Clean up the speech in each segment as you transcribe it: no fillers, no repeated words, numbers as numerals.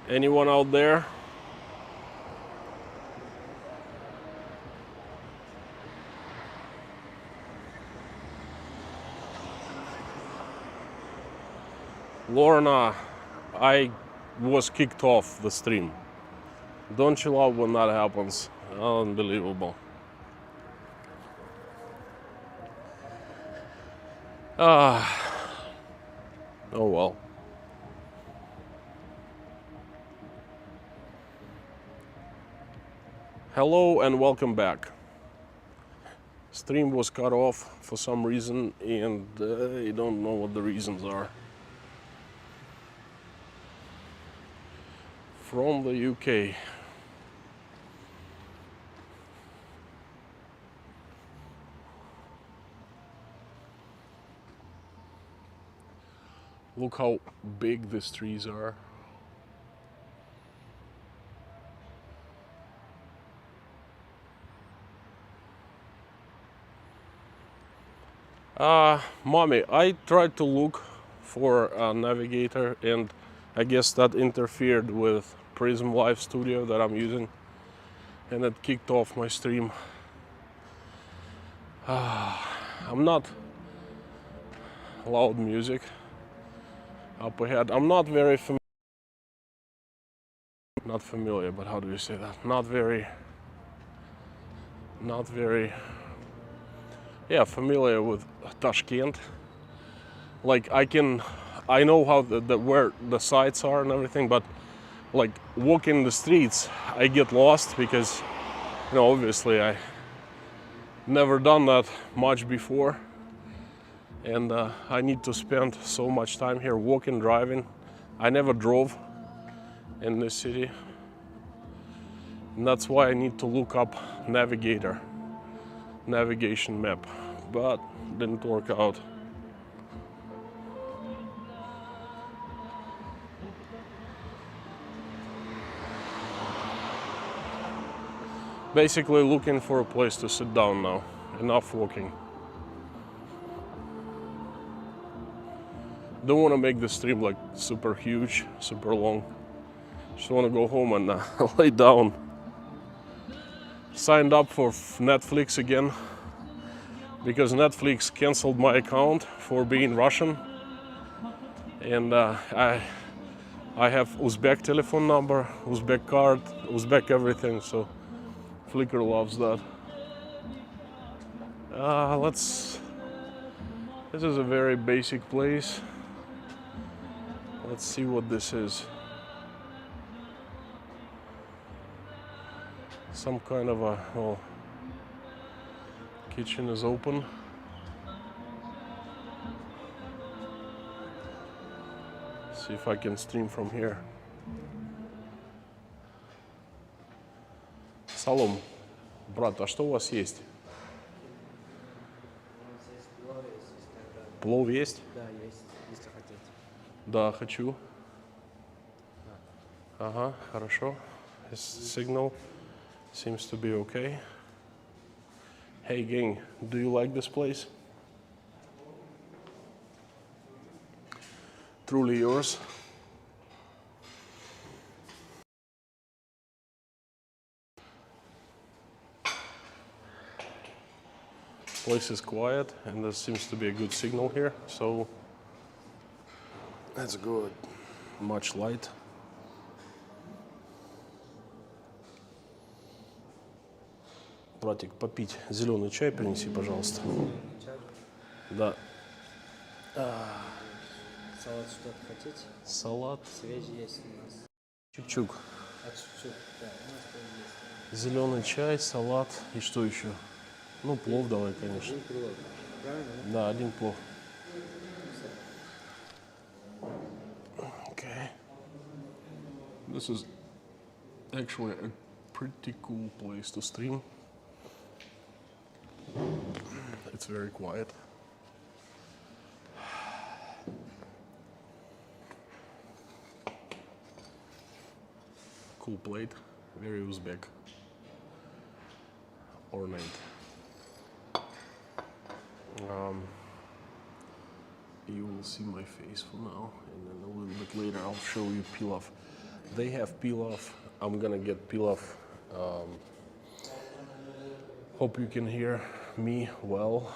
Anyone out there? Lorna, I was kicked off the stream. Don't you love when that happens? Unbelievable. Oh well. Hello and welcome back. Stream was cut off for some reason and I don't know what the reasons are. From the UK. Look how big these trees are. Mommy, I tried to look for a navigator and I guess that interfered with Prism Live Studio that I'm using and it kicked off my stream. I'm not loud music up ahead. I'm not very familiar, but how do you say that? Not very, yeah, familiar with Tashkent. Like I know how where the sites are and everything, but like walking the streets, I get lost because, you know, obviously I never done that much before, and I need to spend so much time here walking, driving. I never drove in this city, and that's why I need to look up navigation map, but didn't work out. Basically looking for a place to sit down now. Enough walking. Don't want to make the stream like super huge, super long. Just want to go home and lay down. Signed up for Netflix again because Netflix canceled my account for being Russian, and I have Uzbek telephone number, Uzbek card, Uzbek everything, so Flickr loves that. This is a very basic place. Let's see what this is. Some kind of a, well, kitchen is open. See if I can stream from here. Салом, брат, а что у вас есть? Плов есть? Да, есть, если хотите. Да, хочу. Ага, хорошо. His signal seems to be okay. Hey gang, do you like this place? Truly yours. Place is quiet and there seems to be a good signal here, so that's good. Much light. Братик, попить зеленый чай принеси, пожалуйста. Чай? Да. Салат что-то хотите? Салат. Свежий есть у нас. Чук-чук. А чуть-чуть, да, у нас тоже есть. Зеленый чай, салат и что еще? Ну, плов давай, конечно. Один плов, правильно? Да, один плов. Okay. This is actually a pretty cool place to stream. It's very quiet. Cool plate, very Uzbek. Ornate. You will see my face for now, and then a little bit later I'll show you pilaf. They have pilaf. I'm gonna get pilaf. Hope you can hear me well.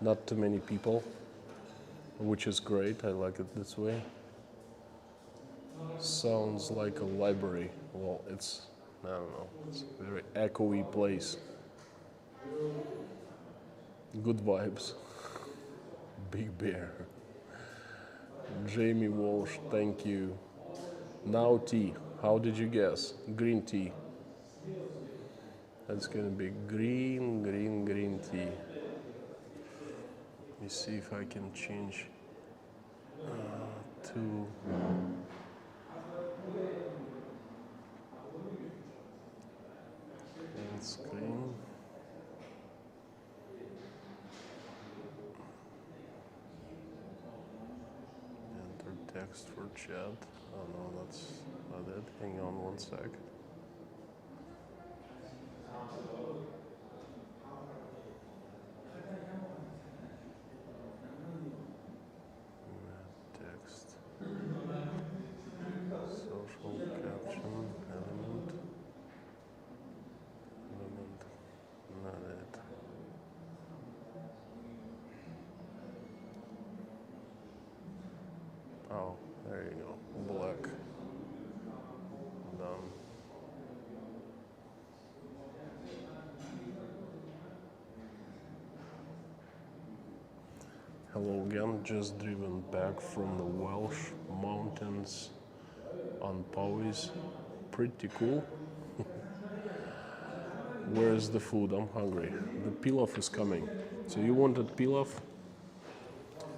Not too many people, which is great. I like it this way. Sounds like a library. Well, it's, I don't know, it's a very echoey place. Good vibes. Big Bear. Jamie Walsh, thank you. Now tea. How did you guess? Green tea. That's gonna be green tea. Let me see if I can change to full screen. Enter text for chat. Oh no, that's not it. Hang on one sec. Text. Social caption. Element. Element. Not it. Oh, there you go. Black. Done. Hello again, just driven back from the Welsh mountains on Powys. Pretty cool. Where's the food? I'm hungry. The pilaf is coming. So you wanted pilaf?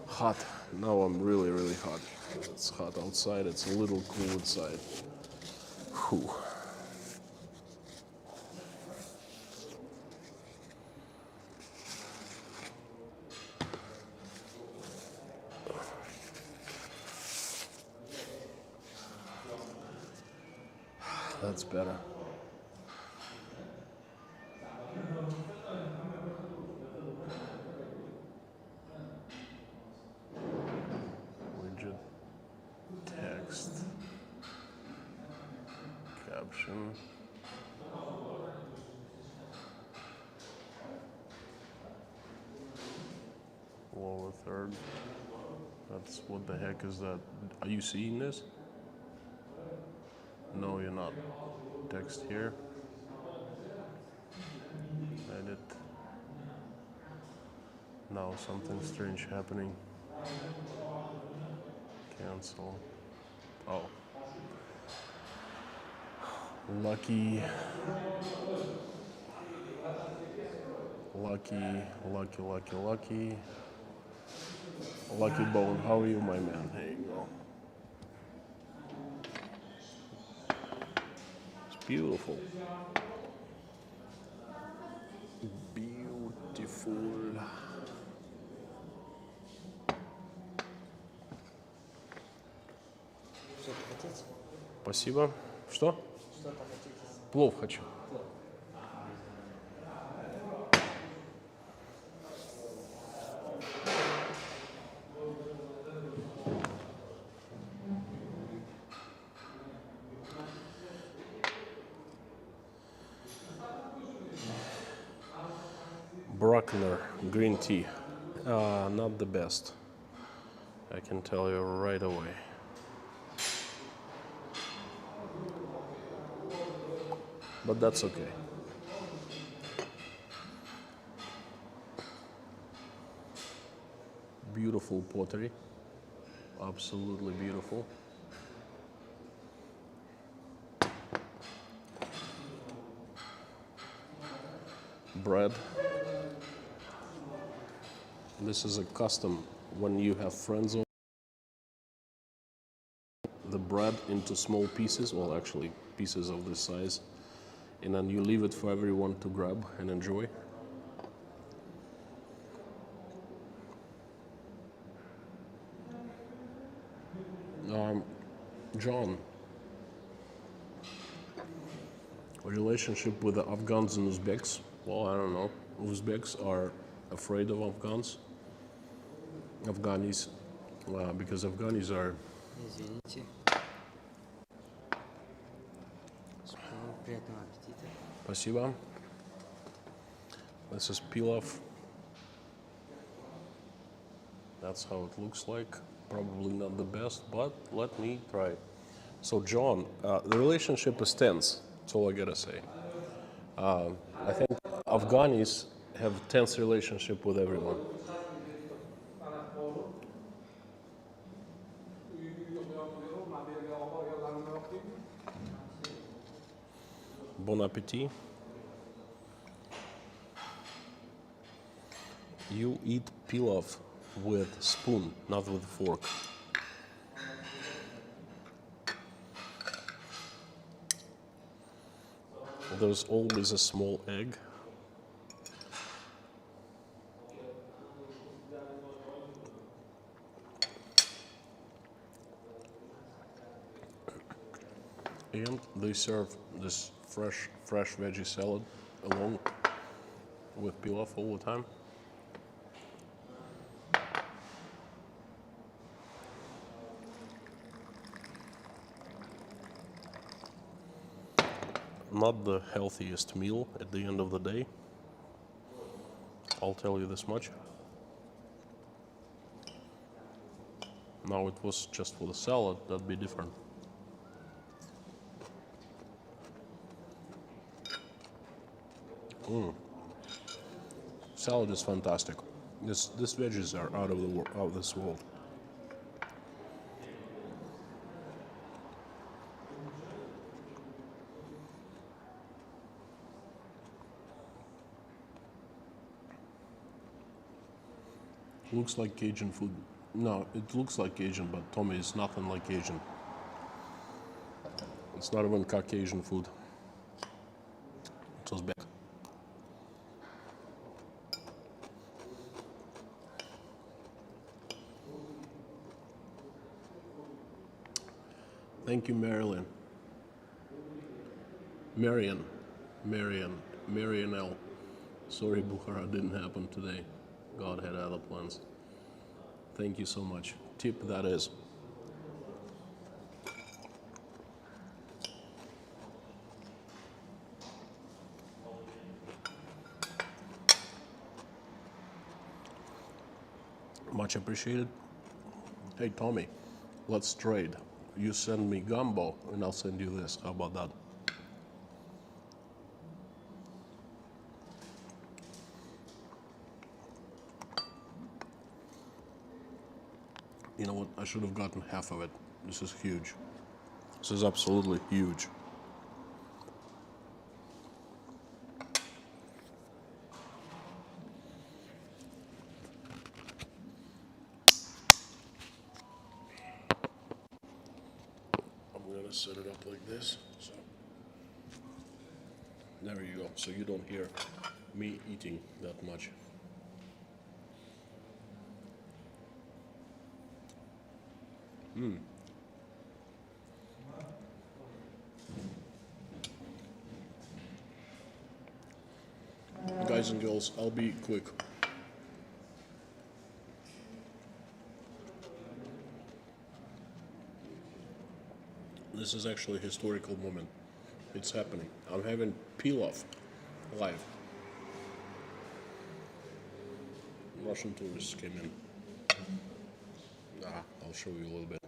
Hot. Now I'm really hot. It's hot outside, it's a little cool inside. Whew. That's better. Widget, text, caption. Lower third. That's, what the heck is that? Are you seeing this? No, you're not. Text here. Edit. Now something strange happening. Cancel. Oh. Lucky Bone. How are you, my man? There you go. It's beautiful. Beautiful. Что-то хотите? Спасибо. Что? Что-то хотите? Плов хочу. Bruckner green tea. Not the best. I can tell you right away. But that's okay. Beautiful pottery. Absolutely beautiful. Bread. This is a custom when you have friends over. The bread into small pieces, well actually pieces of this size, and then you leave it for everyone to grab and enjoy. John, relationship with the Afghans and Uzbeks? Well, I don't know. Uzbeks are afraid of Afghans. Afghanis Because Afghanis are... Извините. Приятного аппетита. Спасибо. This is pilaf. That's how it looks like. Probably not the best, but let me try. So, John, the relationship is tense. That's all I gotta say. I think Afghanis have tense relationship with everyone. Bon appetit. You eat pilaf with spoon, not with fork. There's always a small egg. And they serve this fresh veggie salad along with pilaf all the time. Not the healthiest meal at the end of the day. I'll tell you this much. Now it was just for the salad, that'd be different. Salad is fantastic. This veggies are out of this world. Looks like Cajun food. No, it looks like Cajun, but Tommy is nothing like Cajun. It's not even Caucasian food. It's Uzbek. Thank you, Marilyn. Marian L. Sorry, Bukhara didn't happen today. God had other plans. Thank you so much. Tip that is. Much appreciated. Hey, Tommy, let's trade. You send me gumbo and I'll send you this. How about that? You know what? I should have gotten half of it. This is huge. This is absolutely huge. I'm gonna set it up like this. So there you go. So you don't hear me eating that much. Guys and girls, I'll be quick. This is actually a historical moment. It's happening. I'm having pilaf live. Russian tourists came in. I'll show you a little bit.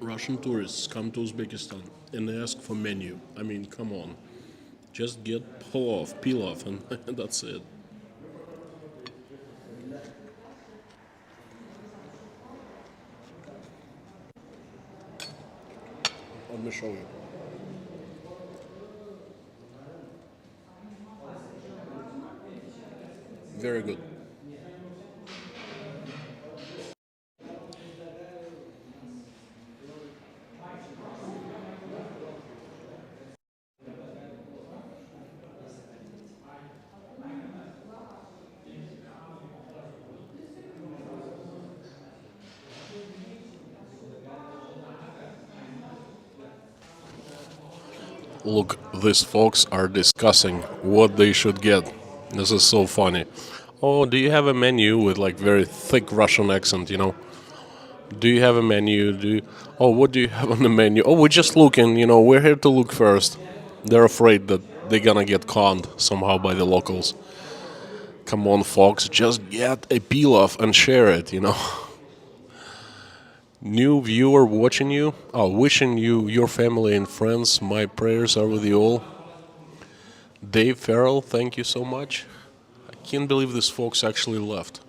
Russian tourists come to Uzbekistan and they ask for menu. I mean, come on. Just get pilaf, and that's it. Let me show you. Very good. Look, these folks are discussing what they should get. This is so funny. Oh, do you have a menu with like very thick Russian accent, you know? Do you have a menu? Oh, what do you have on the menu? Oh, we're just looking, you know, we're here to look first. They're afraid that they're gonna get conned somehow by the locals. Come on, folks, just get a pilaf and share it, you know? New viewer watching you? Oh, wishing you, your family and friends, my prayers are with you all. Dave Farrell, thank you so much. I can't believe these folks actually left.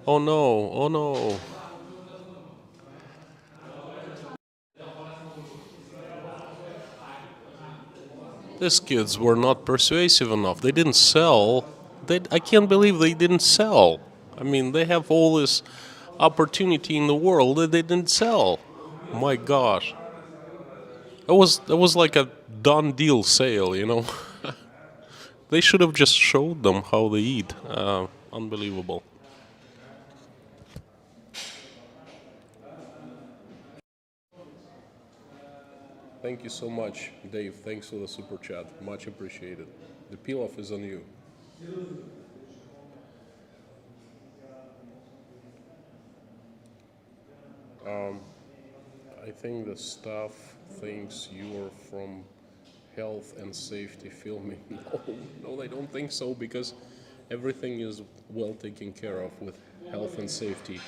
Oh no, oh no. These kids were not persuasive enough. They didn't sell. I can't believe they didn't sell. I mean, they have all this opportunity in the world that they didn't sell. My gosh. That was like a done deal sale, you know? They should have just showed them how they eat. Unbelievable. Thank you so much, Dave. Thanks for the super chat. Much appreciated. The pilaf is on you. I think the staff thinks you're from health and safety filming. No, they don't think so because everything is well taken care of with health and safety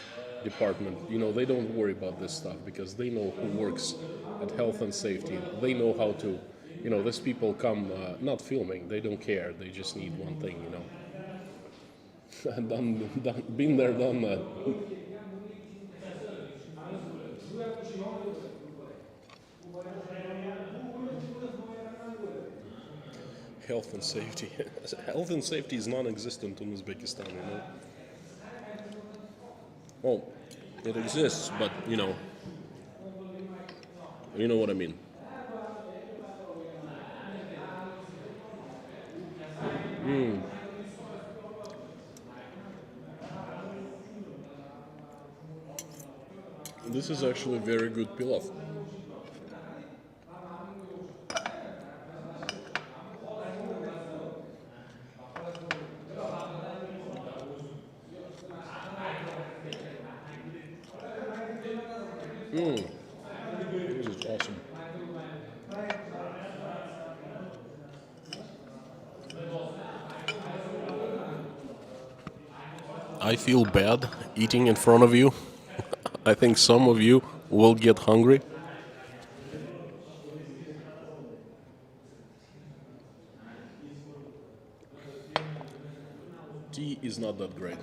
department. You know, they don't worry about this stuff because they know who works at health and safety. They know how to, you know, these people come not filming. They don't care. They just need one thing, you know. Been there, done that. Health and safety. Health and safety is non-existent in Uzbekistan, you know. Well, it exists, but you know what I mean. This is actually very good pilaf. This is awesome. I feel bad eating in front of you. I think some of you will get hungry. Tea is not that great.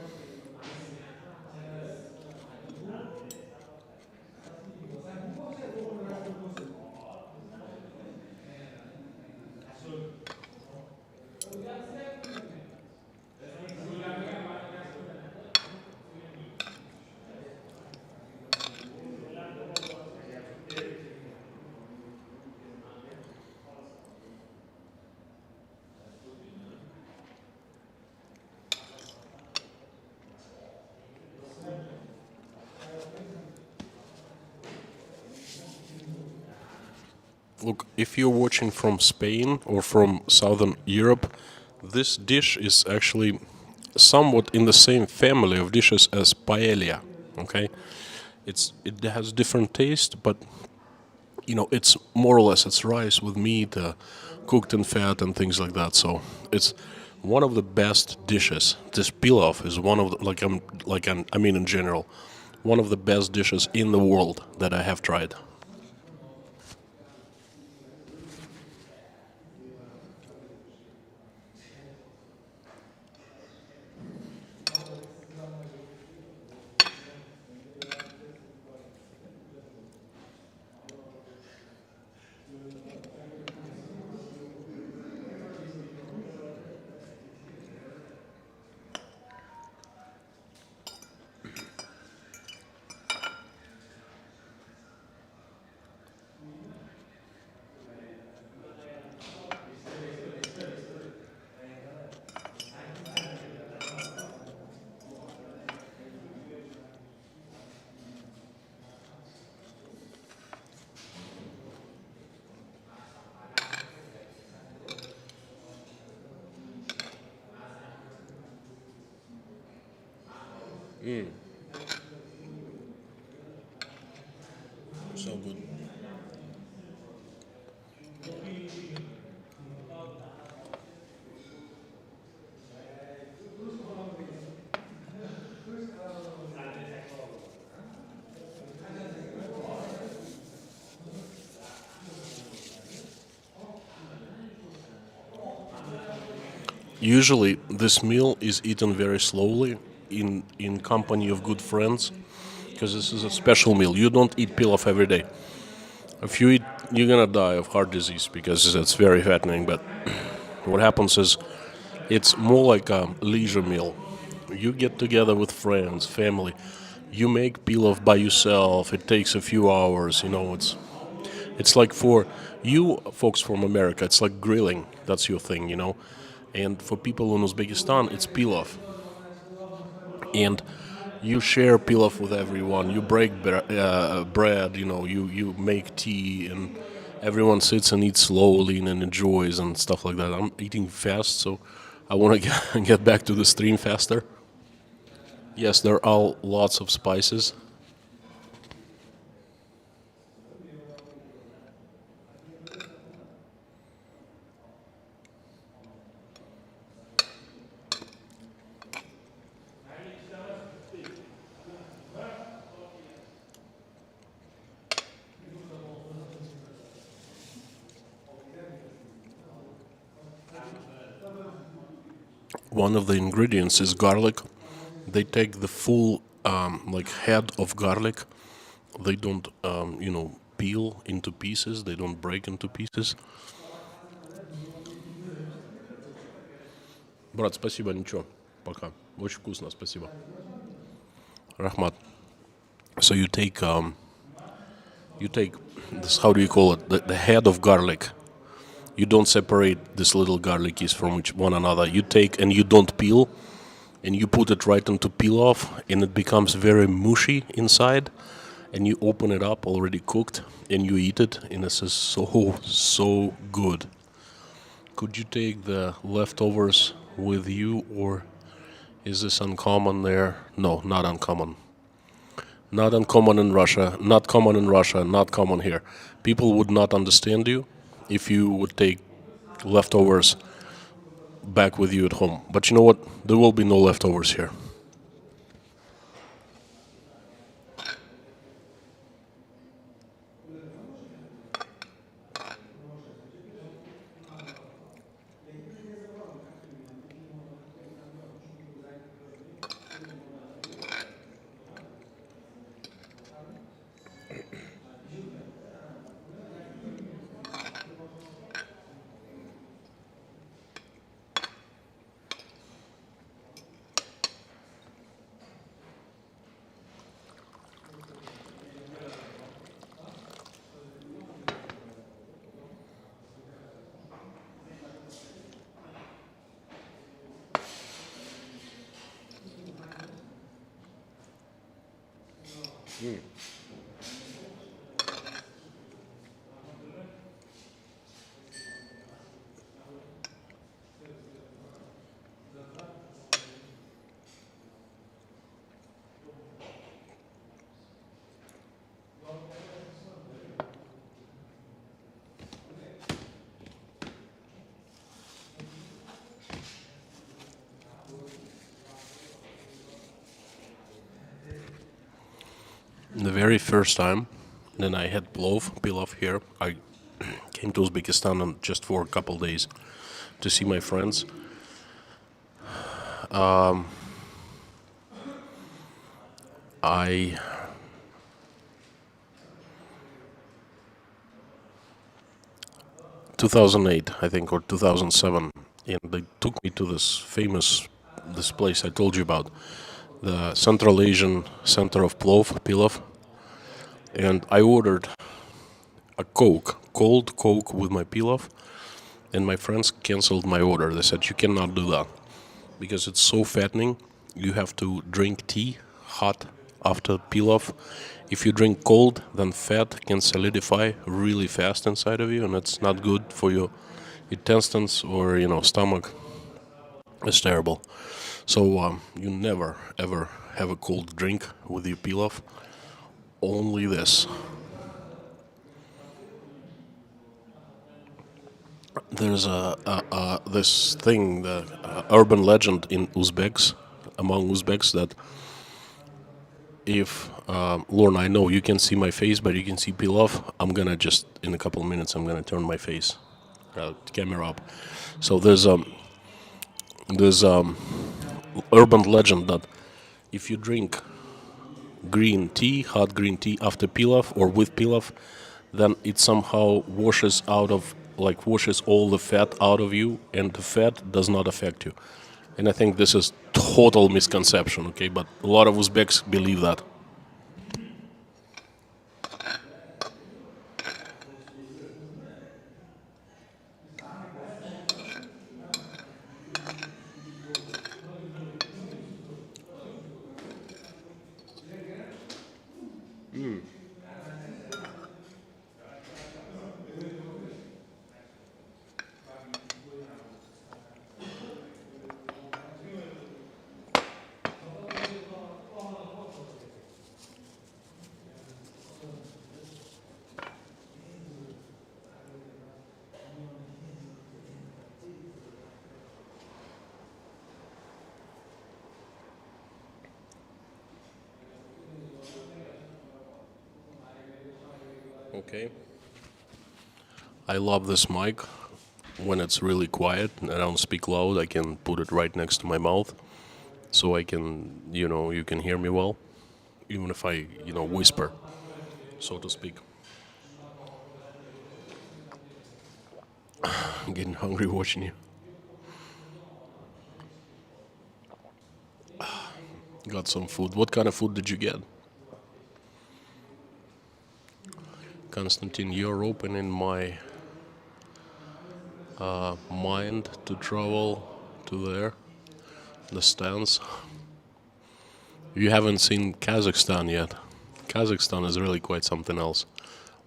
Look, if you're watching from Spain or from Southern Europe, this dish is actually somewhat in the same family of dishes as paella. Okay, it has different taste, but it's more or less it's rice with meat, cooked in fat and things like that. So it's one of the best dishes. This pilaf is one of the, I mean in general, one of the best dishes in the world that I have tried. So good. Usually, this meal is eaten very slowly in company of good friends because this is a special meal. You don't eat pilaf every day. If you eat, you're gonna die of heart disease because it's very fattening. But what happens is it's more like a leisure meal. You get together with friends, family. You make pilaf by yourself. It takes a few hours. You know, it's like for you folks from America, it's like grilling. That's your thing, you know. And for people in Uzbekistan, it's pilaf. And you share pilaf with everyone. You break bread, you know. You make tea, and everyone sits and eats slowly and enjoys and stuff like that. I'm eating fast, so I want to get back to the stream faster. Yes, there are lots of spices. One of the ingredients is garlic. They take the full like head of garlic. They don't peel into pieces. They don't break into pieces. Брат, спасибо, ничего. Пока. Очень вкусно, спасибо. Rahmat. So you take this, how do you call it? The head of garlic. You don't separate these little garlicies from each one another. You take and you don't peel, and you put it right into pilaf, and it becomes very mushy inside. And you open it up, already cooked, and you eat it, and this is so good. Could you take the leftovers with you, or is this uncommon there? No, not uncommon. Not uncommon in Russia, not common in Russia, not common here. People would not understand you if you would take leftovers back with you at home. But you know what? There will be no leftovers here. The very first time then I had pilaf here, I came to Uzbekistan and just for a couple days to see my friends. I 2008, I think, or 2007, and they took me to this place I told you about, the Central Asian Center of Pilaf, and I ordered a cold Coke with my pilaf, and my friends canceled my order. They said you cannot do that because it's so fattening. You have to drink tea hot after pilaf. If you drink cold, then fat can solidify really fast inside of you, and it's not good for your intestines or stomach. It's terrible. So you never ever have a cold drink with your pilaf. Only this. There's this thing, the urban legend in Uzbeks, among Uzbeks, that if Lorna, I know you can see my face, but you can see pilaf. I'm gonna just in a couple of minutes. I'm gonna turn my face, camera up. So there's urban legend that if you drink green tea, hot green tea after pilaf or with pilaf, then it somehow washes all the fat out of you, and the fat does not affect you. And I think this is total misconception, okay? But a lot of Uzbeks believe that. Okay. I love this mic. When it's really quiet and I don't speak loud, I can put it right next to my mouth, so I can, you can hear me well, even if I, whisper, so to speak. I'm getting hungry watching you. Got some food. What kind of food did you get? Konstantin, you're opening my mind to travel to there, the stands. You haven't seen Kazakhstan yet. Kazakhstan is really quite something else.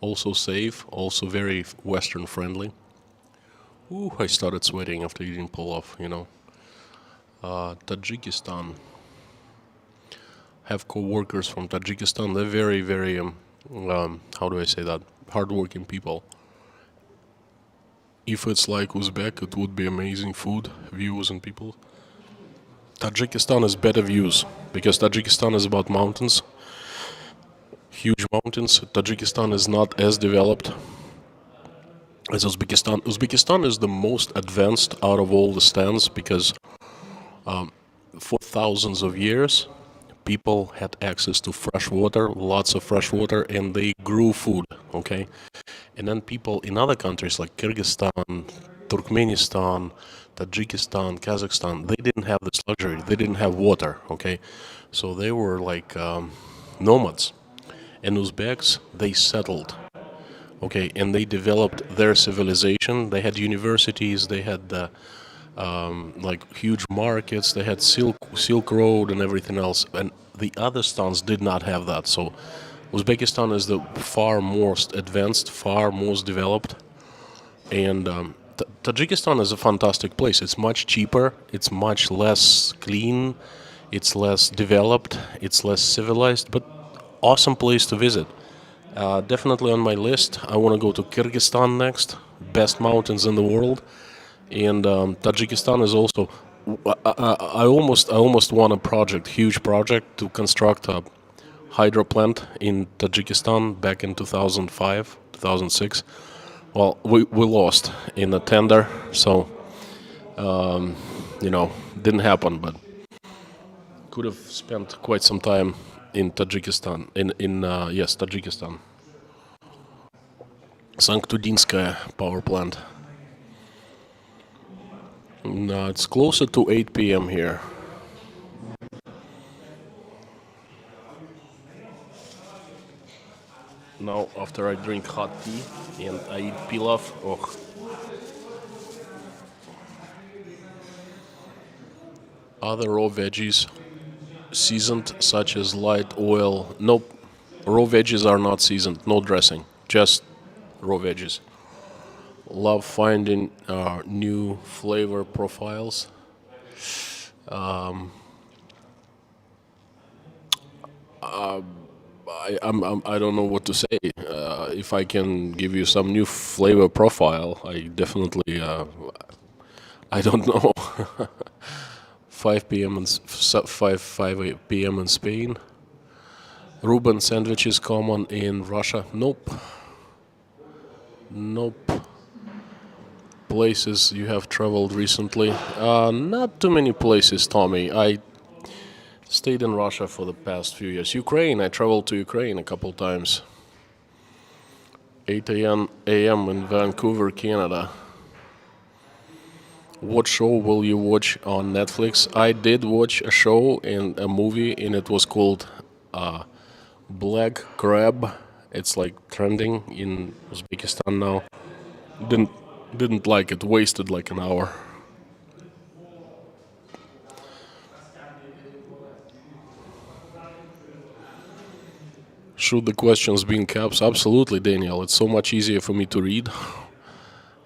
Also safe, also very Western friendly. Ooh, I started sweating after eating pilaf. Tajikistan. Have co-workers from Tajikistan. They're very, very, how do I say that? Hardworking people. If it's like Uzbek, it would be amazing food, views, and people. Tajikistan has better views because Tajikistan is about mountains, huge mountains. Tajikistan is not as developed as Uzbekistan. Uzbekistan is the most advanced out of all the stands because for thousands of years, people had access to fresh water, lots of fresh water, and they grew food, okay? And then people in other countries like Kyrgyzstan, Turkmenistan, Tajikistan, Kazakhstan, they didn't have this luxury. They didn't have water, okay? So they were like nomads. And Uzbeks, they settled, okay? And they developed their civilization. They had universities, they had like huge markets, they had Silk Road and everything else. And the other stands did not have that. So Uzbekistan is the far most advanced, far most developed, and Tajikistan is a fantastic place. It's much cheaper, it's much less clean, it's less developed, it's less civilized, but awesome place to visit. Definitely on my list. I want to go to Kyrgyzstan next, best mountains in the world, and Tajikistan is also. I almost won a project, huge project, to construct a hydro plant in Tajikistan back in 2005, 2006. Well, we lost in the tender, so didn't happen. But could have spent quite some time in Tajikistan. In yes, Tajikistan. Sanktudinskaya power plant. No, it's closer to 8 p.m. here. Now, after I drink hot tea and I eat pilaf, oh, other raw veggies seasoned, such as light oil. Nope, raw veggies are not seasoned. No dressing, just raw veggies. Love finding new flavor profiles. I don't know what to say. If I can give you some new flavor profile, I definitely I don't know. 5 p.m. in 5 p.m. in Spain. Reuben sandwich is common in Russia. Nope. Nope. Places you have traveled recently? Not too many places, Tommy. I stayed in Russia for the past few years. Ukraine, I traveled to Ukraine a couple times. 8 a.m. in Vancouver, Canada. What show will you watch on Netflix? I did watch a show and a movie, and it was called Black Crab. It's like trending in Uzbekistan now. Didn't didn't like it. Wasted like an hour. Should the questions be in caps? Absolutely, Daniel. It's so much easier for me to read.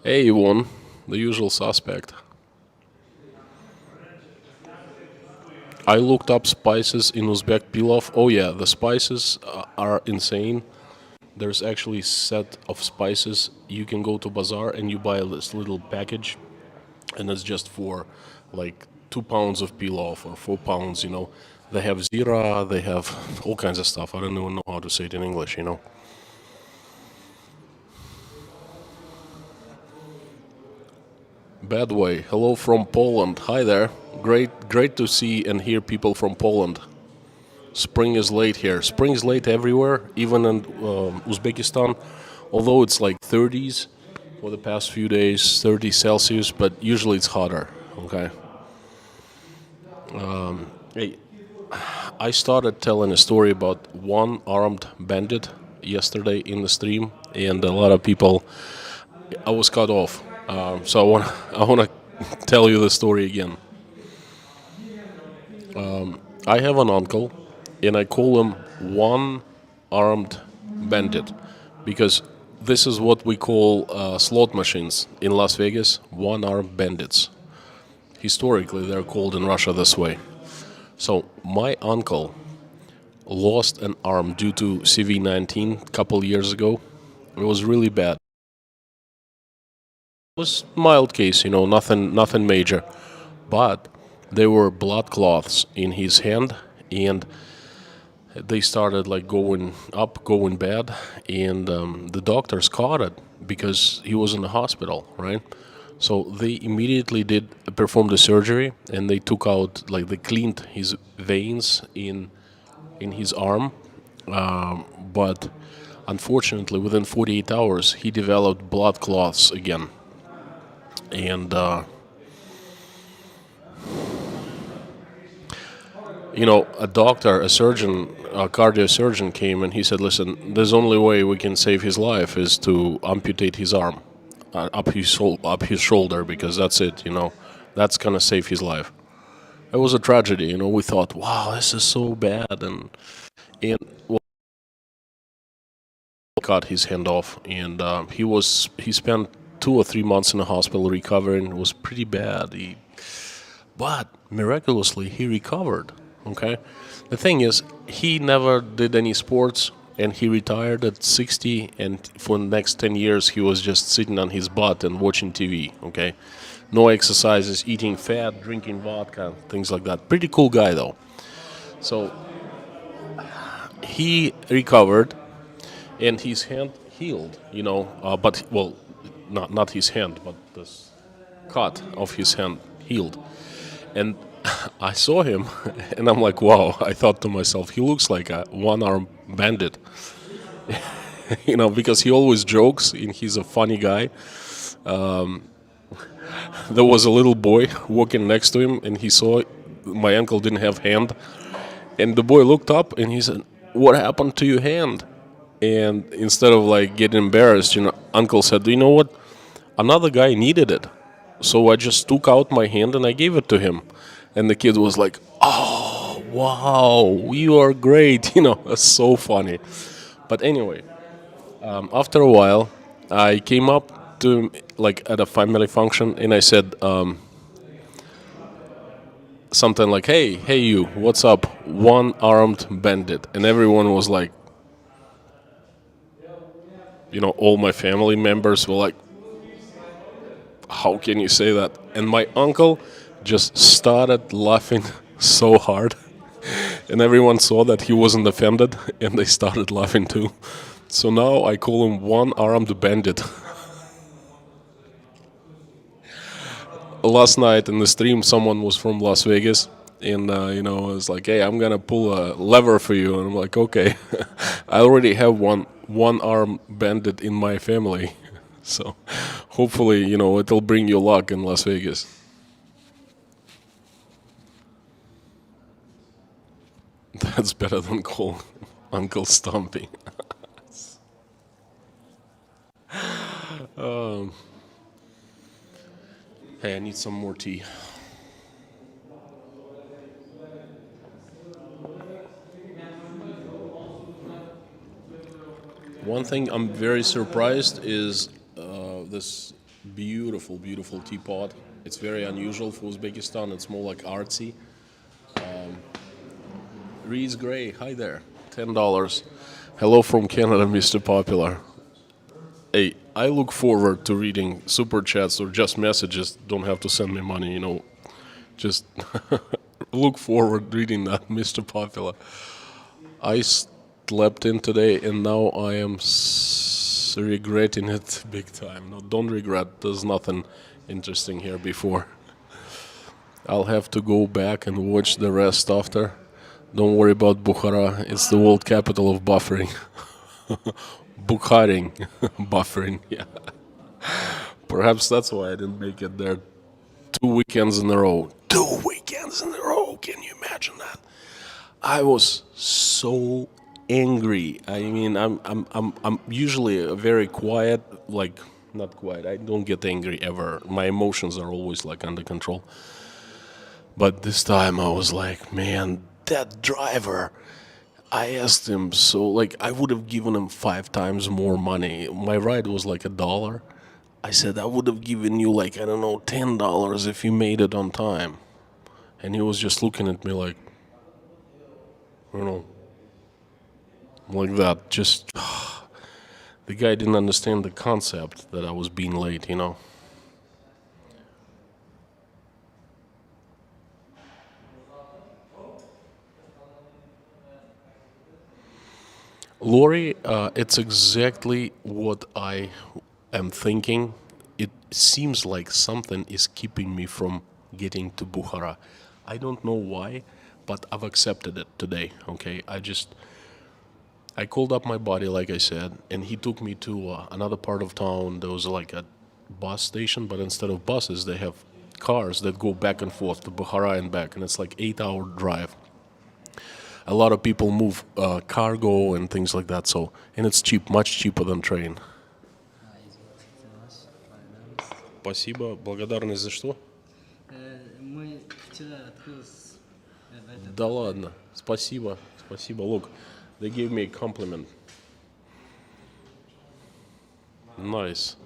Hey, Yvonne, the usual suspect. I looked up spices in Uzbek pilaf. Oh yeah, the spices are insane. There's actually set of spices. You can go to bazaar and you buy this little package, and it's just for like 2 pounds of pilaf or 4 pounds. They have zira, they have all kinds of stuff. I don't even know how to say it in English. Bad way. Hello from Poland. Hi there. Great to see and hear people from Poland. Spring is late here. Spring is late everywhere, even in Uzbekistan. Although it's like 30s for the past few days, 30 Celsius, but usually it's hotter. Okay. Hey, I started telling a story about one armed bandit yesterday in the stream, and a lot of people. I was cut off, so I want to tell you the story again. I have an uncle, and I call him one armed bandit because this is what we call slot machines in Las Vegas, one armed bandits. Historically, they're called in Russia this way. So, my uncle lost an arm due to CV-19 a couple years ago. It was really bad. It was mild case, nothing major. But there were blood clots in his hand, and they started like going up, going bad, and the doctors caught it because he was in the hospital, right? So they immediately did perform the surgery, and they took out like they cleaned his veins in his arm, but unfortunately within 48 hours he developed blood clots again, and a doctor, a surgeon, a cardiosurgeon came and he said, "Listen, there's only way we can save his life is to amputate his arm, up his shoulder, because that's it. That's gonna save his life." It was a tragedy. We thought, "Wow, this is so bad," and well, cut his hand off, and he spent 2 or 3 months in the hospital recovering. It was pretty bad. But miraculously, he recovered. Okay, the thing is, he never did any sports, and he retired at 60. And for the next 10 years, he was just sitting on his butt and watching TV. Okay, no exercises, eating fat, drinking vodka, things like that. Pretty cool guy, though. So he recovered, and his hand healed. But well, not his hand, but this cut of his hand healed. And I saw him, and I'm like, wow. I thought to myself, he looks like a one-armed bandit, because he always jokes, and he's a funny guy. There was a little boy walking next to him, and he saw my uncle didn't have hand, and the boy looked up, and he said, "What happened to your hand?" And instead of like getting embarrassed, uncle said, "Do you know what? Another guy needed it, so I just took out my hand and I gave it to him." And the kid was like, "Oh, wow, you are great." That's so funny. But anyway, after a while, I came up to him, like at a family function, and I said, something like, hey you, what's up? One armed bandit. And everyone was like, all my family members were like, how can you say that? And my uncle just started laughing so hard. And everyone saw that he wasn't offended, and they started laughing too. So now I call him one armed bandit. Last night in the stream, someone was from Las Vegas, and was like, "Hey, I'm gonna pull a lever for you," and I'm like, "Okay." I already have one arm bandit in my family, so hopefully, it'll bring you luck in Las Vegas. That's better than calling Uncle Stumpy. Hey, I need some more tea. One thing I'm very surprised is this beautiful, beautiful teapot. It's very unusual for Uzbekistan. It's more like artsy. Reese Gray, hi there. $10. Hello from Canada, Mr. Popular. Hey, I look forward to reading super chats or just messages. Don't have to send me money, Just look forward reading that, Mr. Popular. I slept in today and now I am regretting it big time. No, don't regret. There's nothing interesting here before. I'll have to go back and watch the rest after. Don't worry about Bukhara. It's the world capital of buffering. Bukharing. Buffering, yeah. Perhaps that's why I didn't make it there 2 weekends in a row. 2 weekends in a row. Can you imagine that? I was so angry. I mean, I'm usually a very quiet, like not quiet. I don't get angry ever. My emotions are always like under control. But this time I was like, man, that driver. I asked him, so like I would have given him 5 times more money. My ride was like $1. I said I would have given you like, I don't know, $10 if you made it on time. And he was just looking at me like, like that. Just the guy didn't understand the concept that I was being late. Lori, it's exactly what I am thinking. It seems like something is keeping me from getting to Bukhara. I don't know why, but I've accepted it today. Okay, I called up my buddy, like I said, and he took me to another part of town. There was like a bus station, but instead of buses, they have cars that go back and forth to Bukhara and back, and it's like 8-hour drive. A lot of people move cargo and things like that, and it's cheap, much cheaper than train. Спасибо. Благодарность за что? Мы вчера открылся. Да ладно. Спасибо. Спасибо. Look, they gave me a compliment. Nice.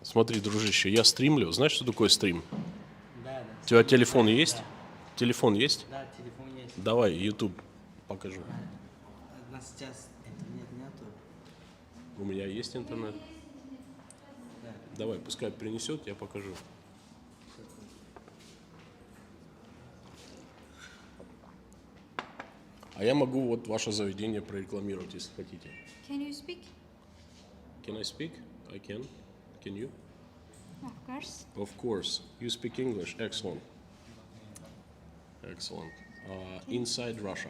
Смотри, дружище, я стримлю. Знаешь, что такое стрим? Да. У тебя телефон есть? Телефон есть? Да, телефон есть. Давай, YouTube покажу. У нас сейчас интернет нету. У меня есть интернет. Да. Давай, пускай принесет, я покажу. А я могу вот ваше заведение прорекламировать, если хотите. Can you speak? Can I speak? I can. Can you? Of course. Of course. You speak English. Excellent. Excellent. Inside Russia.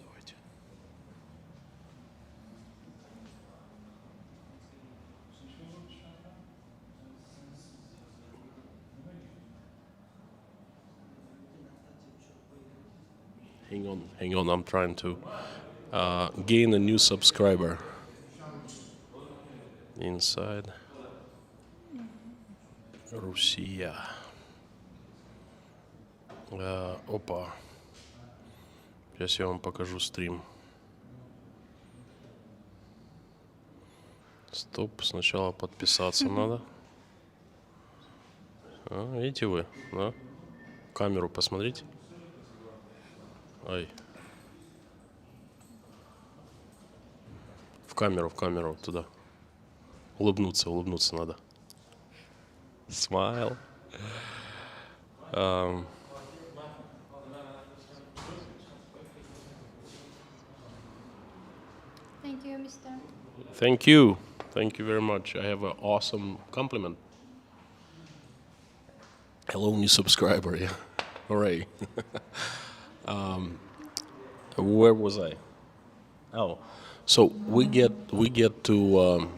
Давайте. Hang on, I'm trying to gain a new subscriber. Inside Russia. Опа. Сейчас я вам покажу стрим. Стоп, сначала подписаться надо. Видите вы, да? Камеру посмотрите. Ай. В камеру, туда. Улыбнуться надо. Смайл. Thank you, Mr. Thank you. Thank you very much. I have an awesome compliment. Hello, new subscriber. Yeah. Hooray. Where was I? Oh, so we get to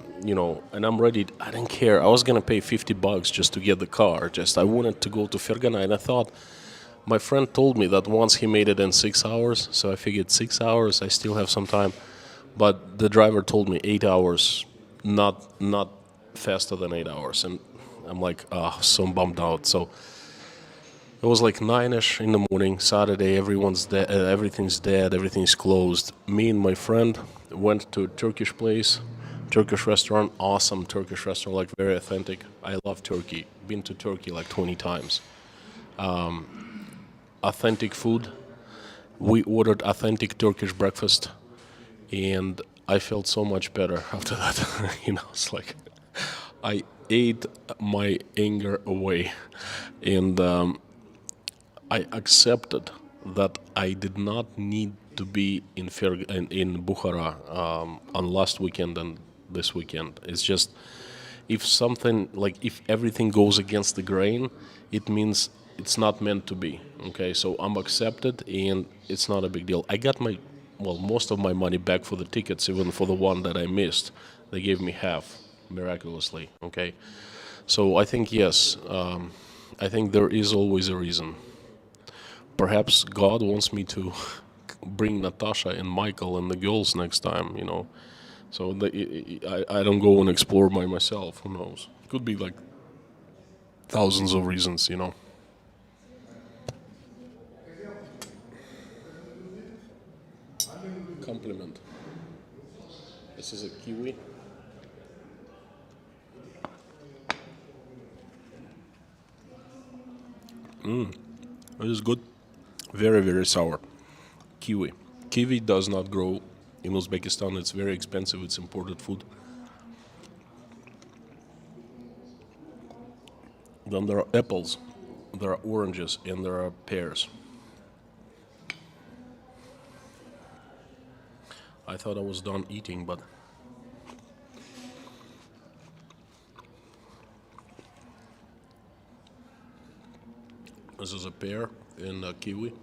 and I'm ready. I didn't care. I was gonna pay $50 just to get the car. Just I wanted to go to Fergana, and I thought my friend told me that once he made it in 6 hours. So I figured 6 hours. I still have some time, but the driver told me 8 hours, not faster than 8 hours, and I'm like, so bummed out. So it was like 9ish in the morning, Saturday. Everyone's dead. Everything's dead. Everything's closed. Me and my friend went to a Turkish place, Turkish restaurant. Awesome Turkish restaurant, like very authentic. I love Turkey. Been to Turkey like 20 times. Authentic food. We ordered authentic Turkish breakfast, and I felt so much better after that. It's like I ate my anger away, and I accepted that I did not need to be in Bukhara on last weekend and this weekend. It's just if everything goes against the grain, it means it's not meant to be. Okay, so I'm accepted, and it's not a big deal. I got most of my money back for the tickets, even for the one that I missed. They gave me half, miraculously. Okay, so I think yes, I think there is always a reason. Perhaps God wants me to bring Natasha and Michael and the girls next time. So I don't go and explore by myself. Who knows? Could be like thousands of reasons. Compliment. This is a kiwi. This is good. Very, very sour. Kiwi. Kiwi does not grow in Uzbekistan. It's very expensive. It's imported food. Then there are apples, there are oranges, and there are pears. I thought I was done eating, but this is a pear and a kiwi.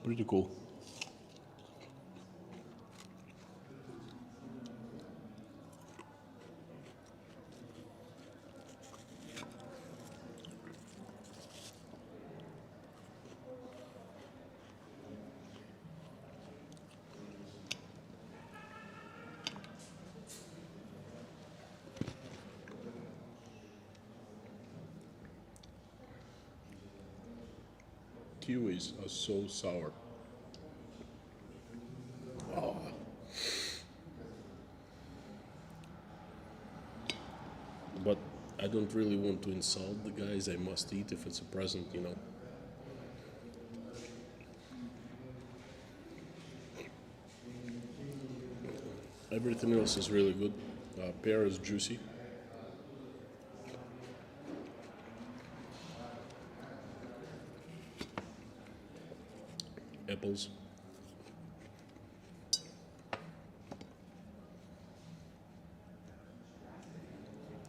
Pretty cool. Kiwis are so sour. But I don't really want to insult the guys. I must eat if it's a present. Everything else is really good. Pear is juicy. Apples.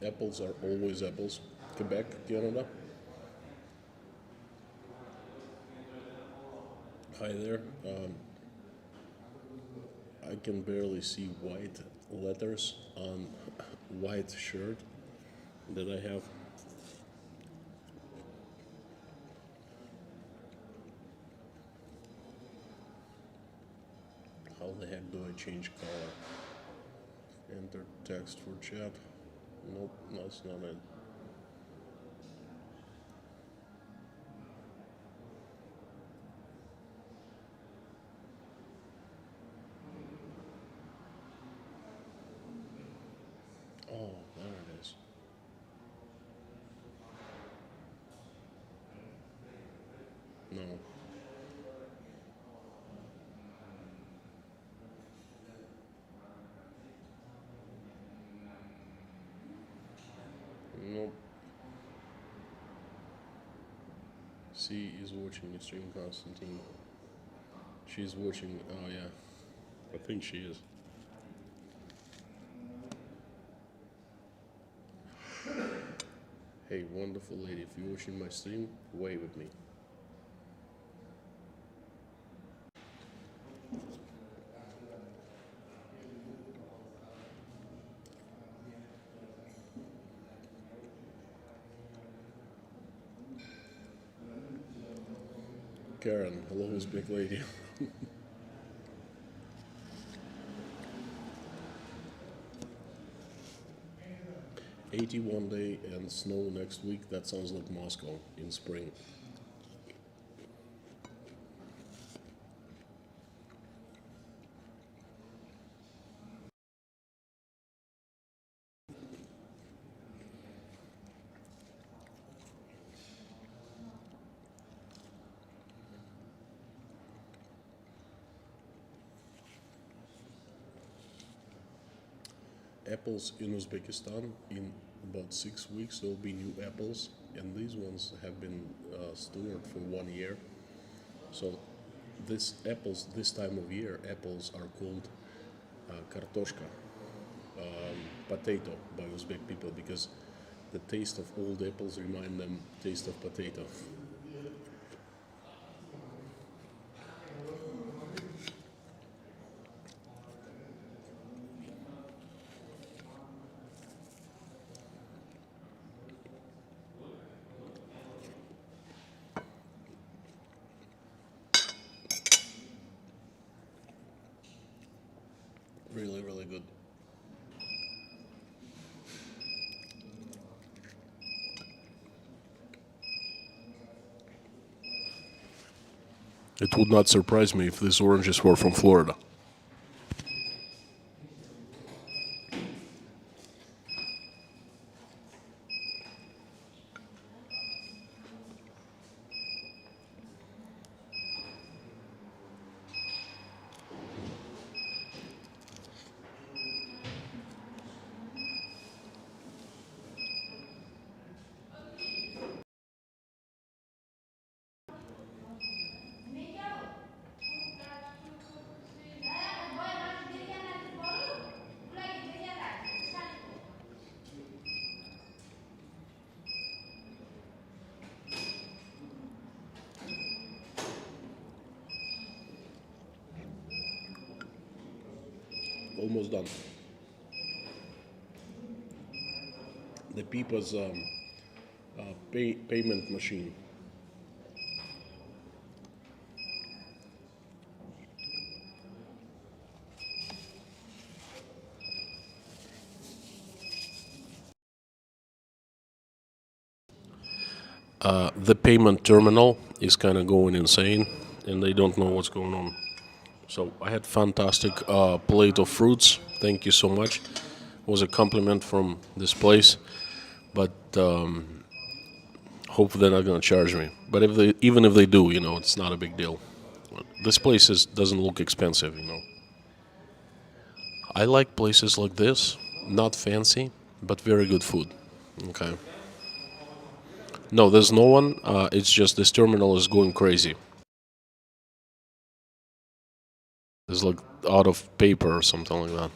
Apples are always apples. Quebec, Canada. Hi there. I can barely see white letters on white shirt that I have. How the heck do I change color? Enter text for chat. Nope, that's not it. No. Nope. C is watching the stream, Constantine. She's watching. Oh yeah, I think she is. Hey, wonderful lady, if you're watching my stream, wave at me. Karen, hello, Uzbek lady. 81 day and snow next week. That sounds like Moscow in spring. Apples in Uzbekistan, in about 6 weeks there'll be new apples, and these ones have been stored for 1 year. So this apples, this time of year, apples are called kartoshka, potato by Uzbek people, because the taste of old apples remind them taste of potato. Really, really good. It would not surprise me if these oranges were from Florida. Almost done. The Pipa's payment machine. The payment terminal is kind of going insane, and they don't know what's going on. So I had fantastic plate of fruits. Thank you so much. It was a compliment from this place, but hope they're not gonna charge me. But even if they do, it's not a big deal. This place doesn't look expensive. I like places like this, not fancy, but very good food. Okay. No, there's no one. It's just this terminal is going crazy. It's like out of paper or something like that.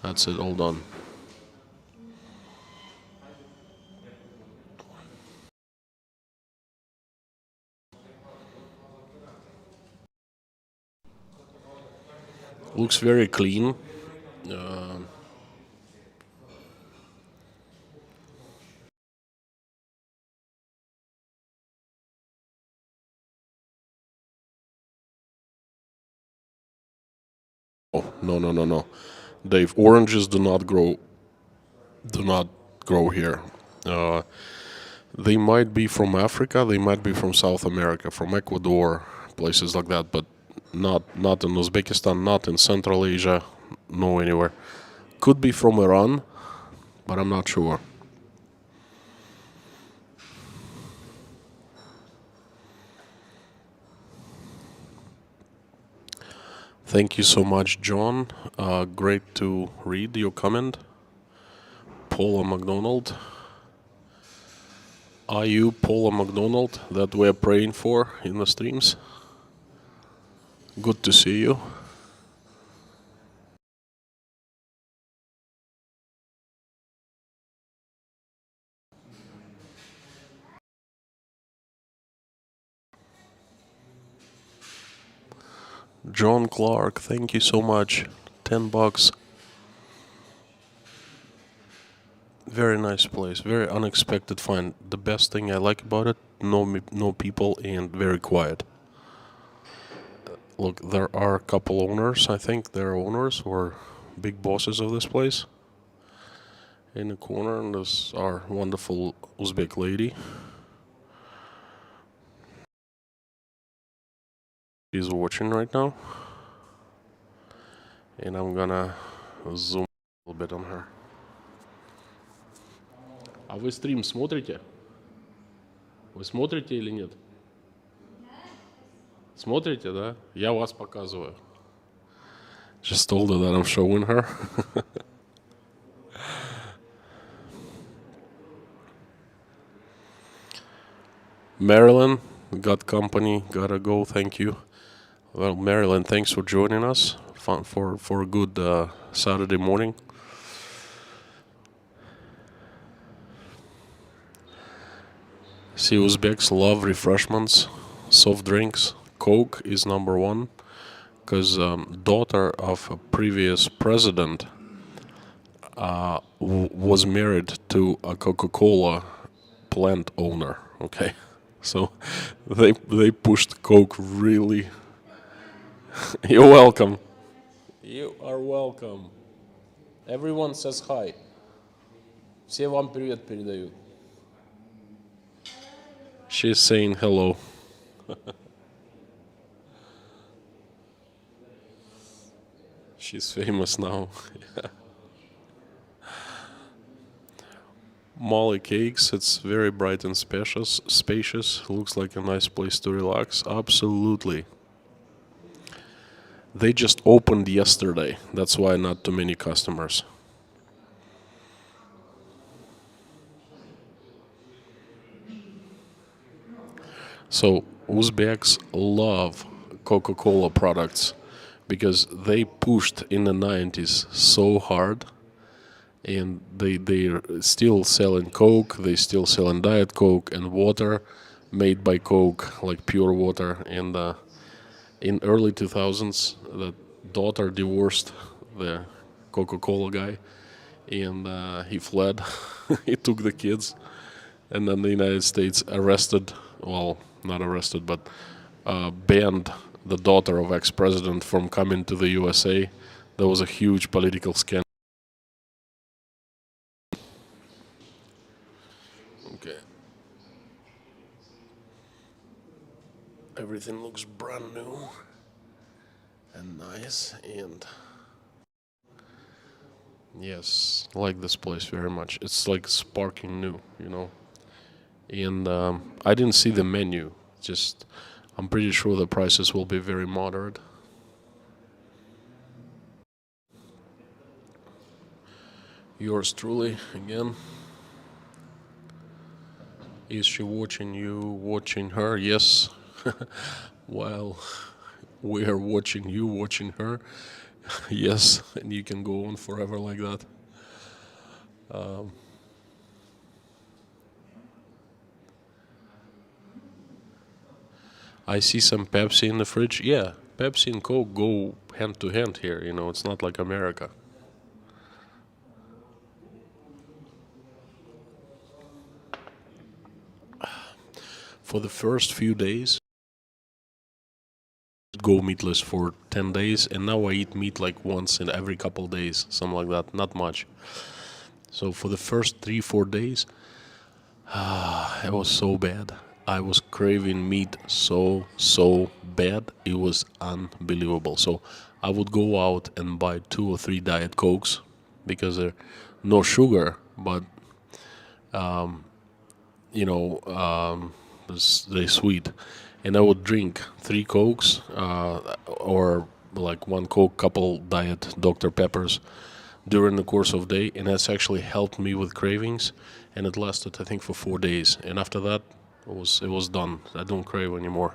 That's it, all done. Looks very clean. Oh, no. Dave, oranges do not grow here. They might be from Africa, they might be from South America, from Ecuador, places like that, but not in Uzbekistan, not in Central Asia, no anywhere. Could be from Iran, but I'm not sure. Thank you so much, John. Great to read your comment. Paula McDonald. Are you Paula McDonald that we're praying for in the streams? Good to see you. John Clark, thank you so much. $10. Very nice place. Very unexpected find. The best thing I like about it, no people and very quiet. Look, there are a couple owners. I think they're owners or big bosses of this place. In the corner, and there's our wonderful Uzbek lady. She's watching right now. And I'm gonna zoom a little bit on her. А вы стрим смотрите? Вы смотрите или нет? Смотрите, да? Я вас показываю. Just told her that I'm showing her. Marilyn, got company, gotta go, thank you. Well, Marilyn, thanks for joining us. Fun for a good Saturday morning. See, Uzbeks love refreshments, soft drinks. Coke is number one, because daughter of a previous president was married to a Coca-Cola plant owner. Okay, so they pushed Coke really. You're welcome. You are welcome. Everyone says hi. Все вам привет передают. She's saying hello. She's famous now. Molly Cakes, it's very bright and spacious. Looks like a nice place to relax. Absolutely. They just opened yesterday. That's why not too many customers. So Uzbeks love Coca-Cola products because they pushed in the 90s so hard, and they're still selling Coke, they still selling Diet Coke and water made by Coke, like pure water. And in early 2000s, the daughter divorced the Coca-Cola guy, and he fled. He took the kids, and then the United States arrested, well, not arrested, but banned the daughter of ex-president from coming to the USA. There was a huge political scandal. Okay. Everything looks brand new and nice, and yes, I like this place very much. It's like sparking new, you know. And I didn't see the menu. Just, I'm pretty sure the prices will be very moderate. Yours truly, again. Is she watching you, watching her? Yes. While we are watching you, watching her. Yes, and you can go on forever like that. I see some Pepsi in the fridge. Yeah, Pepsi and Coke go hand to hand here. You know, it's not like America. For the first few days, go meatless for 10 days, and now I eat meat like once in every couple days, something like that, not much. So for the first 3-4 days, it was so bad. I was craving meat so bad, it was unbelievable. So I would go out and buy 2 or 3 Diet Cokes, because they're no sugar, but you know, they're sweet. And I would drink 3 Cokes, or like one Coke, couple Diet Dr. Peppers during the course of the day, and that's actually helped me with cravings, and it lasted I think for 4 days, and after that it was done. I don't crave anymore.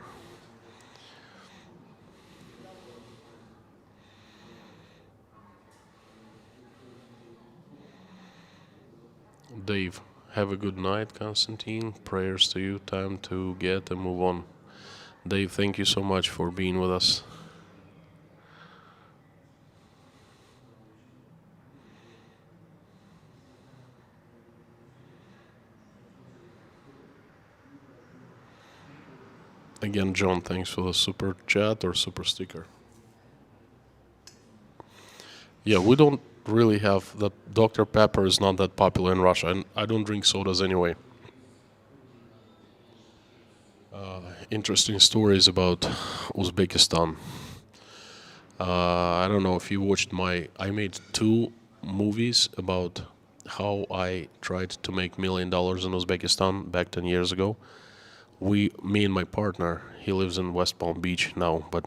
Dave, have a good night, Constantine. Prayers to you. Time to get and move on. Dave, thank you so much for being with us. Again, John, thanks for the super chat or super sticker. Yeah, we don't really have that. Dr. Pepper is not that popular in Russia, and I don't drink sodas anyway. Interesting stories about Uzbekistan. I don't know if you watched I made 2 movies about how I tried to make $1 million in Uzbekistan back 10 years ago. Me and my partner, he lives in West Palm Beach now, but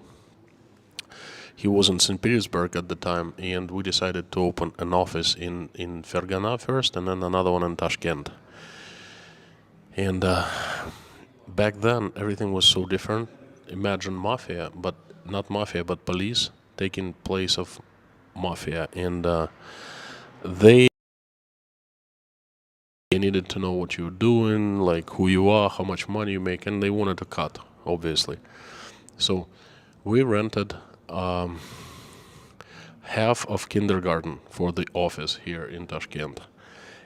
he was in St. Petersburg at the time, and we decided to open an office in Fergana first, and then another one in Tashkent. And back then, everything was so different. Imagine mafia, but not mafia, but police taking place of mafia, and they needed to know what you're doing, like who you are, how much money you make, and they wanted to cut, obviously. So we rented half of kindergarten for the office here in Tashkent,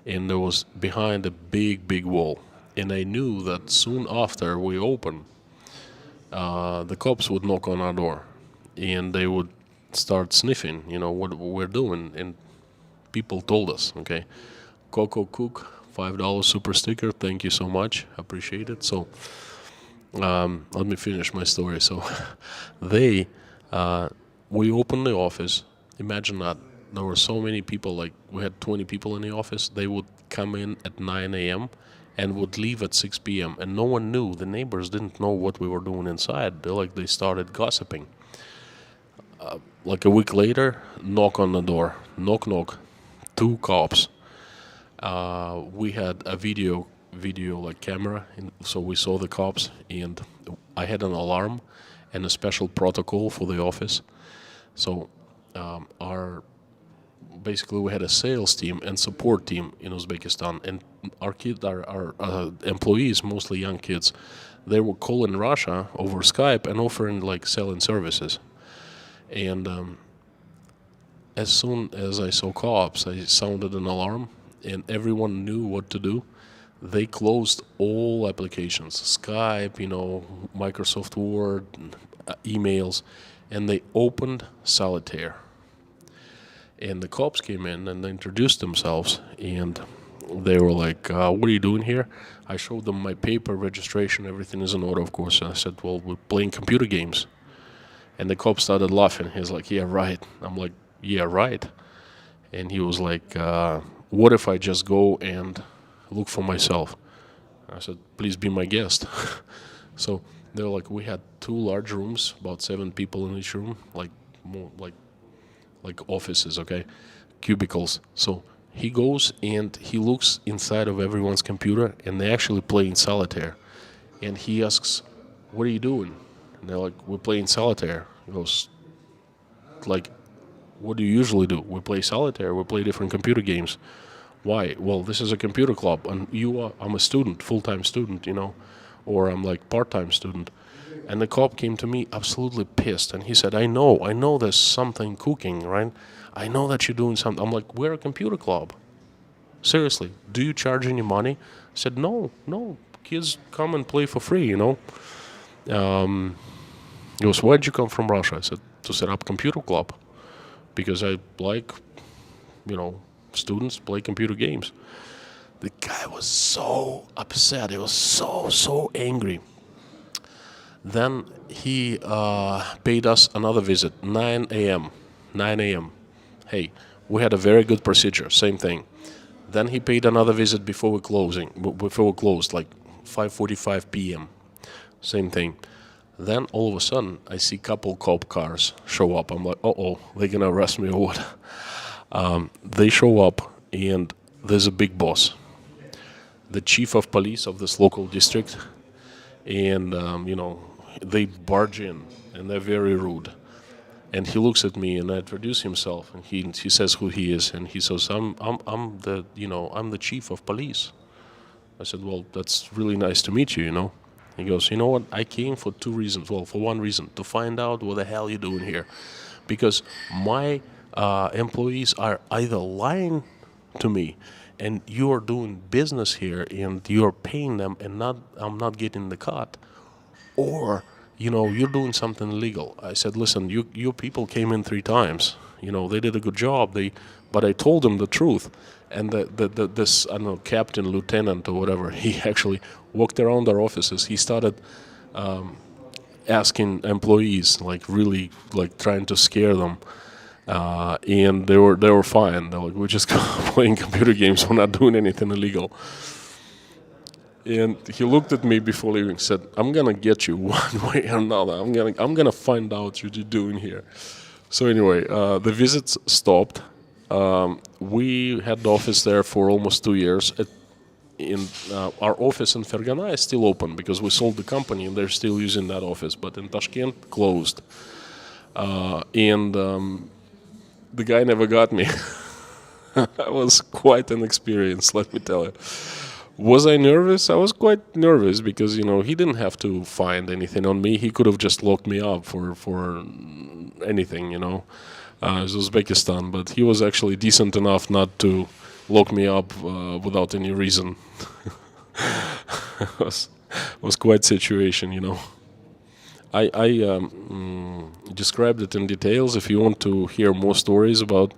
and there was behind a big wall. And I knew that soon after we opened, the cops would knock on our door, and they would start sniffing, what we're doing. And people told us, okay, Coco Cook, $5 super sticker, thank you so much, appreciate it. So let me finish my story. So we opened the office. Imagine that there were so many people, like we had 20 people in the office. They would come in at 9 a.m. and would leave at 6 p.m. and no one knew. The neighbors didn't know what we were doing inside. They started gossiping. Like a week later, knock on the door, knock, 2 cops. We had a video like camera, so we saw the cops, and I had an alarm and a special protocol for the office. So basically we had a sales team and support team in Uzbekistan, and our employees, mostly young kids, they were calling Russia over Skype and offering like selling services. And as soon as I saw cops, I sounded an alarm, and everyone knew what to do. They closed all applications, Skype, Microsoft Word, emails, and they opened Solitaire. And the cops came in and they introduced themselves, and they were like, what are you doing here? I showed them my paper, registration, everything is in order, of course. And I said, well, we're playing computer games. And the cop started laughing. He's like, yeah, right. I'm like, yeah, right. And he was like, what if I just go and look for myself? I said, please be my guest. So they were like, we had 2 large rooms, about 7 people in each room, like more like offices, okay, cubicles. So he goes and he looks inside of everyone's computer, and they actually play in Solitaire. And he asks, what are you doing? And they're like, we're playing Solitaire. He goes, like, what do you usually do? We play Solitaire, we play different computer games. Why? Well, this is a computer club, and I'm a student, full-time student, or I'm like part-time student. And the cop came to me absolutely pissed, and he said, I know there's something cooking, right? I know that you're doing something. I'm like, we're a computer club. Seriously, do you charge any money? I said, no, kids come and play for free, He goes, why'd you come from Russia? I said, to set up computer club, because I like, students play computer games. The guy was so upset. He was so angry. Then he paid us another visit, 9 a.m. Hey, we had a very good procedure, same thing. Then he paid another visit before we closed, like 5:45 p.m. Same thing. Then all of a sudden, I see couple cop cars show up. I'm like, oh, they're gonna arrest me or what? They show up, and there's a big boss, the chief of police of this local district, and they barge in, and they're very rude. And he looks at me, and I introduce himself, and he says who he is, and he says, I'm the chief of police. I said, well, that's really nice to meet you. He goes, you know what? I came for two reasons. Well, for one reason, to find out what the hell you're doing here, because my employees are either lying to me, and you are doing business here, and you are paying them, and I'm not getting the cut, or you're doing something illegal. I said, listen, your people came in 3 times. They did a good job. But I told them the truth, and this I don't know, captain, lieutenant, or whatever, he actually walked around our offices. He started asking employees, like really, like trying to scare them, and they were fine. They're like, we're just playing computer games. We're not doing anything illegal. And he looked at me before leaving, said, I'm gonna get you one way or another. I'm gonna find out what you're doing here. So anyway, the visits stopped. We had the office there for almost 2 years. Our office in Fergana is still open because we sold the company, and they're still using that office. But in Tashkent, closed. And the guy never got me. That was quite an experience, let me tell you. Was I nervous? I was quite nervous because, he didn't have to find anything on me. He could have just locked me up for anything, It was Uzbekistan, but he was actually decent enough not to lock me up without any reason. It was quite situation, I described it in details. If you want to hear more stories about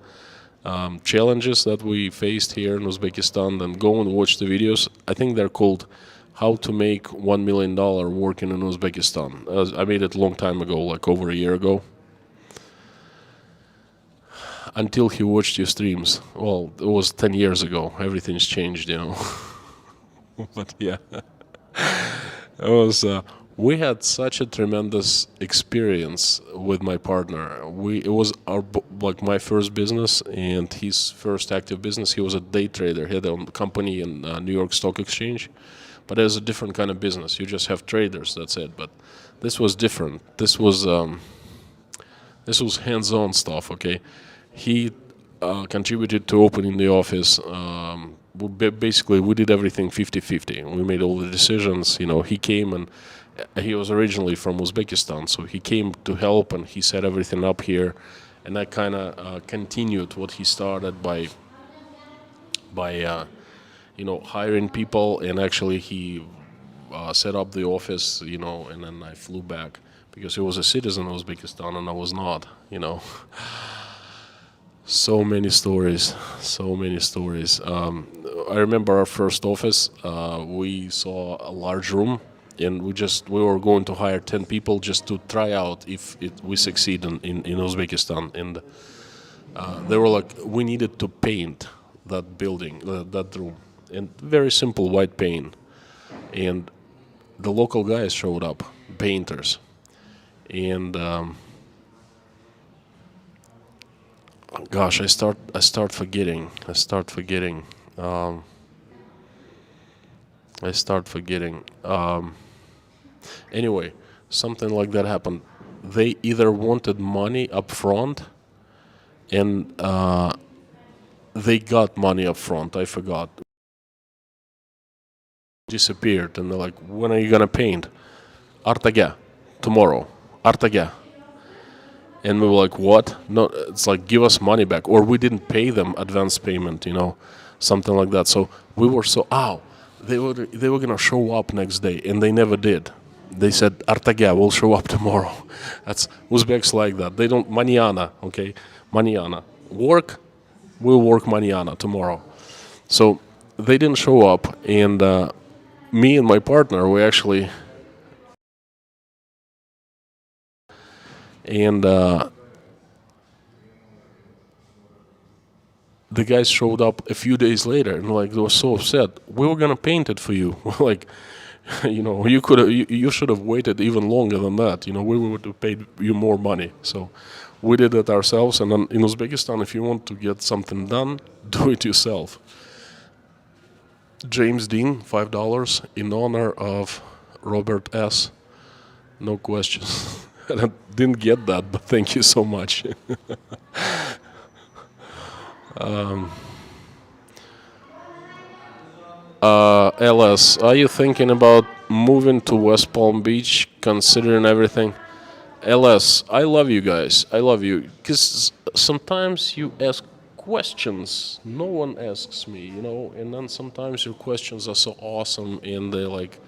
challenges that we faced here in Uzbekistan, then go and watch the videos. I think they're called How to Make $1 Million Working in Uzbekistan. I made it a long time ago, like over a year ago. Until he watched your streams. Well, it was 10 years ago. Everything's changed, But yeah, it was. We had such a tremendous experience with my partner. It was my first business and his first active business. He was a day trader. He had a company in New York Stock Exchange, but it was a different kind of business. You just have traders, that's it. But this was different. This was hands-on stuff. Okay, he contributed to opening the office. Basically, we did everything 50-50. We made all the decisions. He came, and he was originally from Uzbekistan, so he came to help, and he set everything up here. And I kind of continued what he started by hiring people, and actually he set up the office, and then I flew back because he was a citizen of Uzbekistan and I was not. So many stories. I remember our first office. We saw a large room, and we were going to hire 10 people just to try out if we succeed in Uzbekistan. And they were like, we needed to paint that building, that room, and very simple white paint. And the local guys showed up, painters, and gosh, I start forgetting. Anyway, something like that happened. They either wanted money up front, and they got money up front. I forgot. Disappeared, and they're like, "When are you gonna paint?" Artaga, tomorrow. Artaga. And we were like, what? No, it's like, give us money back. Or we didn't pay them advance payment, something like that. So we were they were going to show up next day, and they never did. They said, Artaga, will show up tomorrow. That's Uzbeks like that. They don't, mañana, okay? Mañana. Work, we'll work mañana, tomorrow. So they didn't show up, and me and my partner, we actually... And the guys showed up a few days later, and they were so upset. We were gonna paint it for you. We're like, You know, you should have waited even longer than that. You know, we would have paid you more money. So we did it ourselves. And then in Uzbekistan, if you want to get something done, do it yourself. James Dean, $5 in honor of Robert S. No questions. And I didn't get that, but thank you so much. LS, are you thinking about moving to West Palm Beach, considering everything? LS, I love you guys. I love you. Because sometimes you ask questions no one asks me, you know, and then sometimes your questions are so awesome and they're like,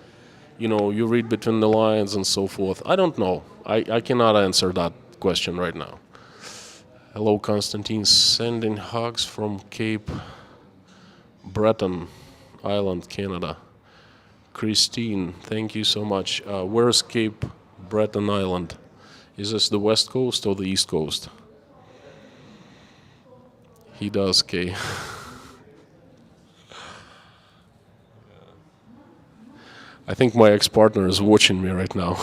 you know, you read between the lines and so forth. I don't know. I cannot answer that question right now. Hello, Constantine. Sending hugs from Cape Breton Island, Canada. Christine, thank you so much. Where's Cape Breton Island? Is this the west coast or the east coast? He does, Kay. I think my ex-partner is watching me right now.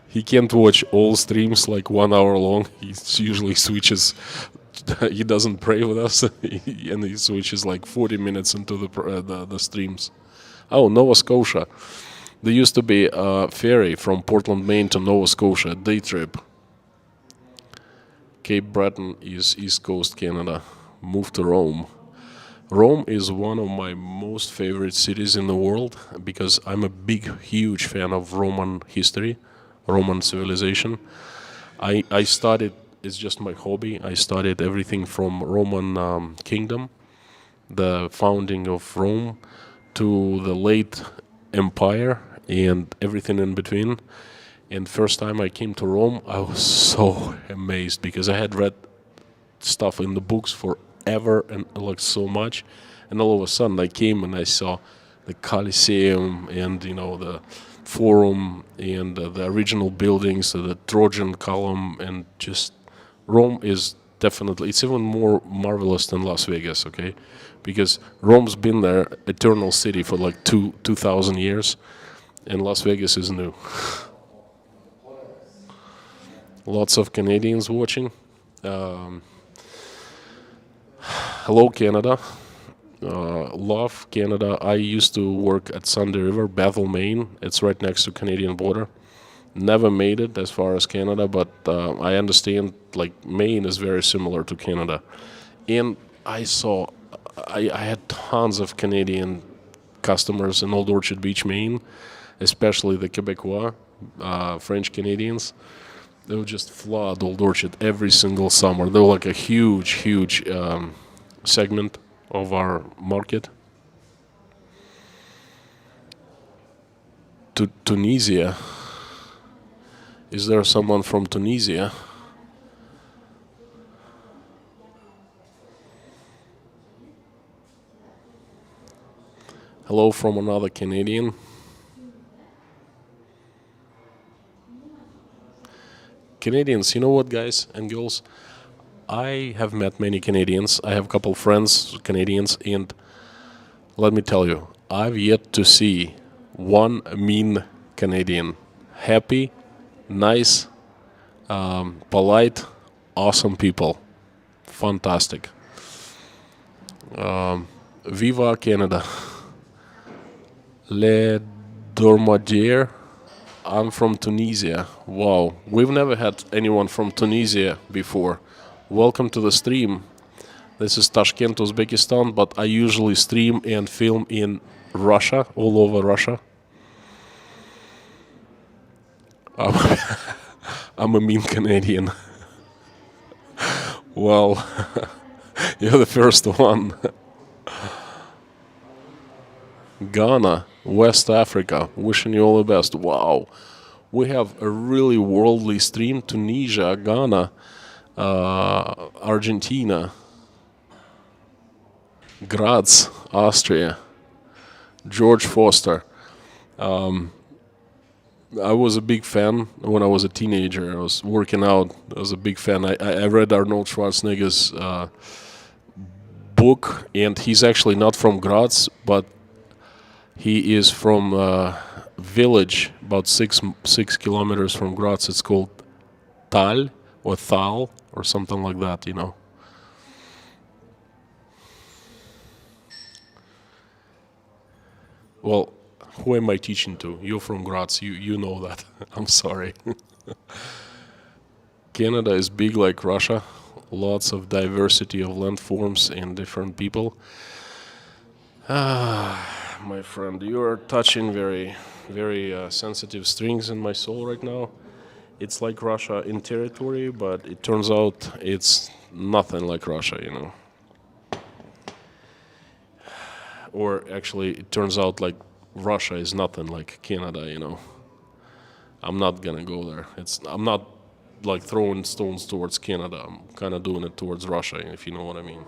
He can't watch all streams like 1 hour long. He usually switches. He doesn't pray with us, and he switches like 40 minutes into the streams. Oh, Nova Scotia. There used to be a ferry from Portland, Maine to Nova Scotia, a day trip. Cape Breton is East Coast Canada. Moved to Rome. Rome is one of my most favorite cities in the world because I'm a big, huge fan of Roman history, Roman civilization. I studied, it's just my hobby, I studied everything from Roman kingdom, the founding of Rome, to the late empire and everything in between. And first time I came to Rome, I was so amazed because I had read stuff in the books forever and like so much, and all of a sudden I came and I saw the Colosseum and, you know, the Forum and the original buildings, the Trojan column, and just Rome is definitely, it's even more marvelous than Las Vegas, okay? Because Rome's been there, eternal city, for like 2,000 years, and Las Vegas is new. Lots of Canadians watching. Hello, Canada. Love Canada. I used to work at Sunday River, Bethel, Maine. It's right next to Canadian border. Never made it as far as Canada, but I understand like Maine is very similar to Canada. And I had tons of Canadian customers in Old Orchard Beach, Maine, especially the Quebecois, French Canadians. They would just flood Old Orchard every single summer. They were like a huge segment of our market. Tunisia. Is there someone from Tunisia? Hello from another Canadian. Canadians, you know what, guys and girls? I have met many Canadians. I have a couple friends, Canadians, and let me tell you, I've yet to see one mean Canadian. Happy, nice, polite, awesome people. Fantastic. Viva Canada. Le Dormadier. I'm from Tunisia. Wow, we've never had anyone from Tunisia before. Welcome to the stream. This is Tashkent, Uzbekistan, but I usually stream and film in Russia, all over Russia. I'm a mean Canadian. Well, you're the first one. Ghana, West Africa, wishing you all the best. Wow, we have a really worldly stream. Tunisia, Ghana, Argentina, Graz, Austria, George Foster. I was a big fan when I was a teenager. I was working out. I was a big fan. I read Arnold Schwarzenegger's book, and he's actually not from Graz, but He is from a village about 6 kilometers from Graz. It's called Tal or Thal or something like that, you know. Well, who am I teaching to? You're from Graz. You know that. I'm sorry. Canada is big like Russia. Lots of diversity of landforms and different people. My friend, you are touching very, very sensitive strings in my soul right now. It's like Russia in territory, but it turns out it's nothing like Russia, you know. Or actually, it turns out like Russia is nothing like Canada, you know. I'm not gonna go there. I'm not like throwing stones towards Canada. I'm kind of doing it towards Russia, if you know what I mean.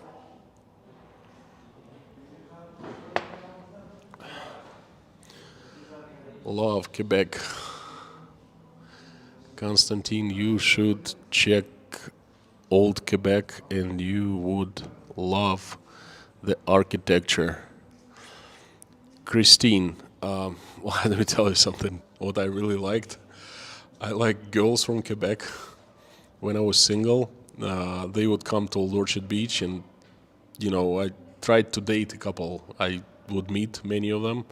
Love Quebec. Constantine, you should check old Quebec and you would love the architecture. Christine, well, let me tell you something. What I really liked, I like girls from Quebec. When I was single, they would come to Old Orchard Beach, and I tried to date a couple. I would meet many of them,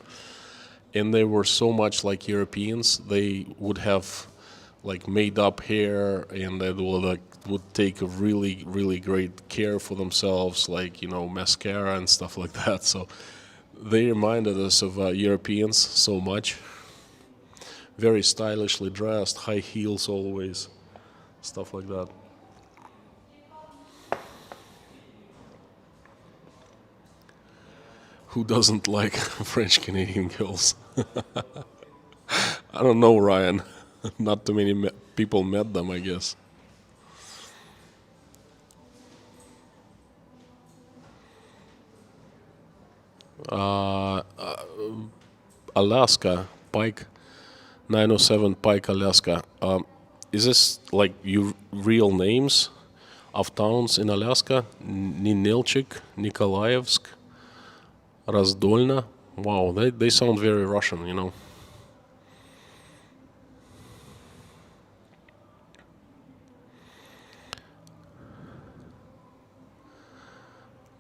and they were so much like Europeans. They would have like made up hair, and they would take a really really great care for themselves, like mascara and stuff like that. So they reminded us of Europeans so much. Very stylishly dressed, high heels always, stuff like that. Who doesn't like French Canadian girls? I don't know, Ryan. Not too many people met them, I guess. Alaska, Pike, 907 Pike, Alaska. Is this like your real names of towns in Alaska? Ninelchik, Nikolaevsk, Razdolna. Wow, they sound very Russian, you know.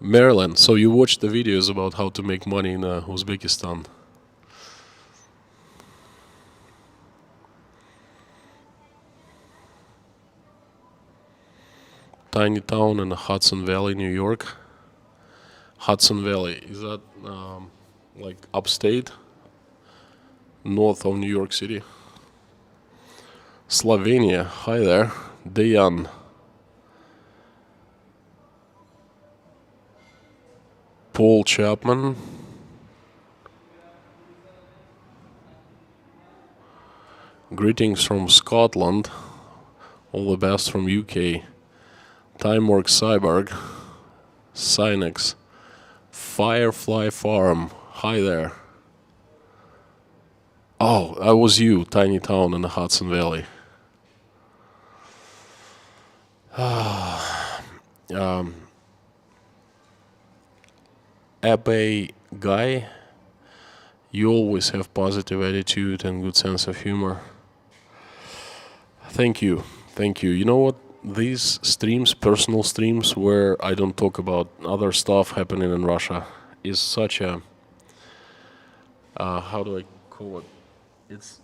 Maryland. So you watched the videos about how to make money in Uzbekistan. Tiny town in the Hudson Valley, New York. Hudson Valley, is that like upstate, north of New York City? Slovenia, hi there. Dejan. Paul Chapman. Greetings from Scotland. All the best from UK. Timework Cyborg. Synex. Firefly Farm. Hi there. Oh, that was you, tiny town in the Hudson Valley. Abe guy, you always have positive attitude and good sense of humor. Thank you, thank you. You know what? These streams, personal streams, where I don't talk about other stuff happening in Russia, is such a how do I call it? It's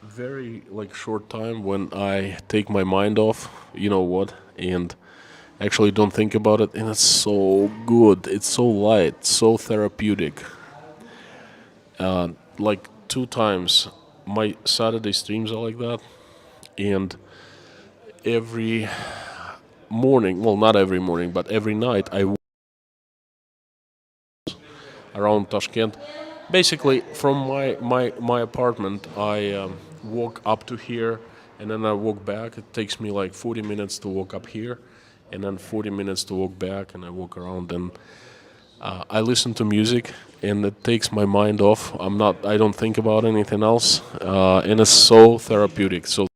very like short time when I take my mind off. You know what? And actually don't think about it, and it's so good. It's so light, so therapeutic. Like 2 times my Saturday streams are like that, and every morning, well, not every morning, but every night I walk around Tashkent. Basically, from my apartment, I walk up to here, and then I walk back. It takes me like 40 minutes to walk up here, and then 40 minutes to walk back, and I walk around, and I listen to music, and it takes my mind off. I don't think about anything else, and it's so therapeutic. So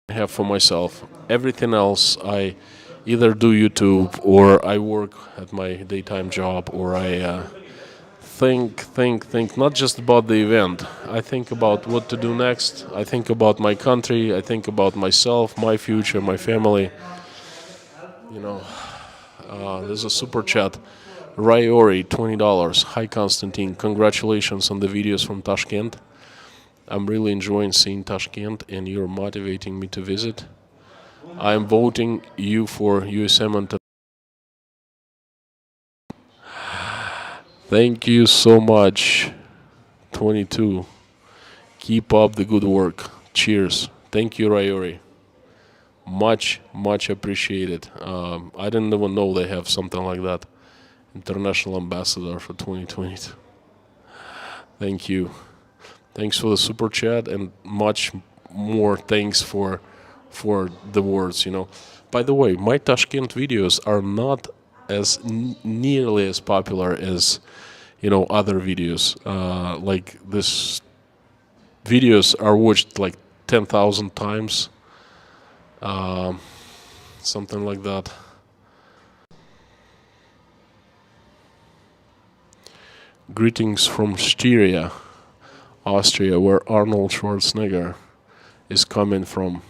I have for myself. Everything else, I either do YouTube, or I work at my daytime job, or I think not just about the event. I think about what to do next. I think about my country. I think about myself, my future, my family. You know, there's a super chat. Rayori, $20. Hi Constantine, congratulations on the videos from Tashkent. I'm really enjoying seeing Tashkent and you're motivating me to visit. I'm voting you for USM and thank you so much. 22. Keep up the good work. Cheers. Thank you, Rayori. Much appreciated. I didn't even know they have something like that. International Ambassador for 2022. Thank you. Thanks for the super chat and much more thanks for the words, you know. By the way, my Tashkent videos are not as nearly as popular as, you know, other videos. Like this videos are watched like 10,000 times. Something like that. Greetings from Styria, Austria, where Arnold Schwarzenegger is coming from.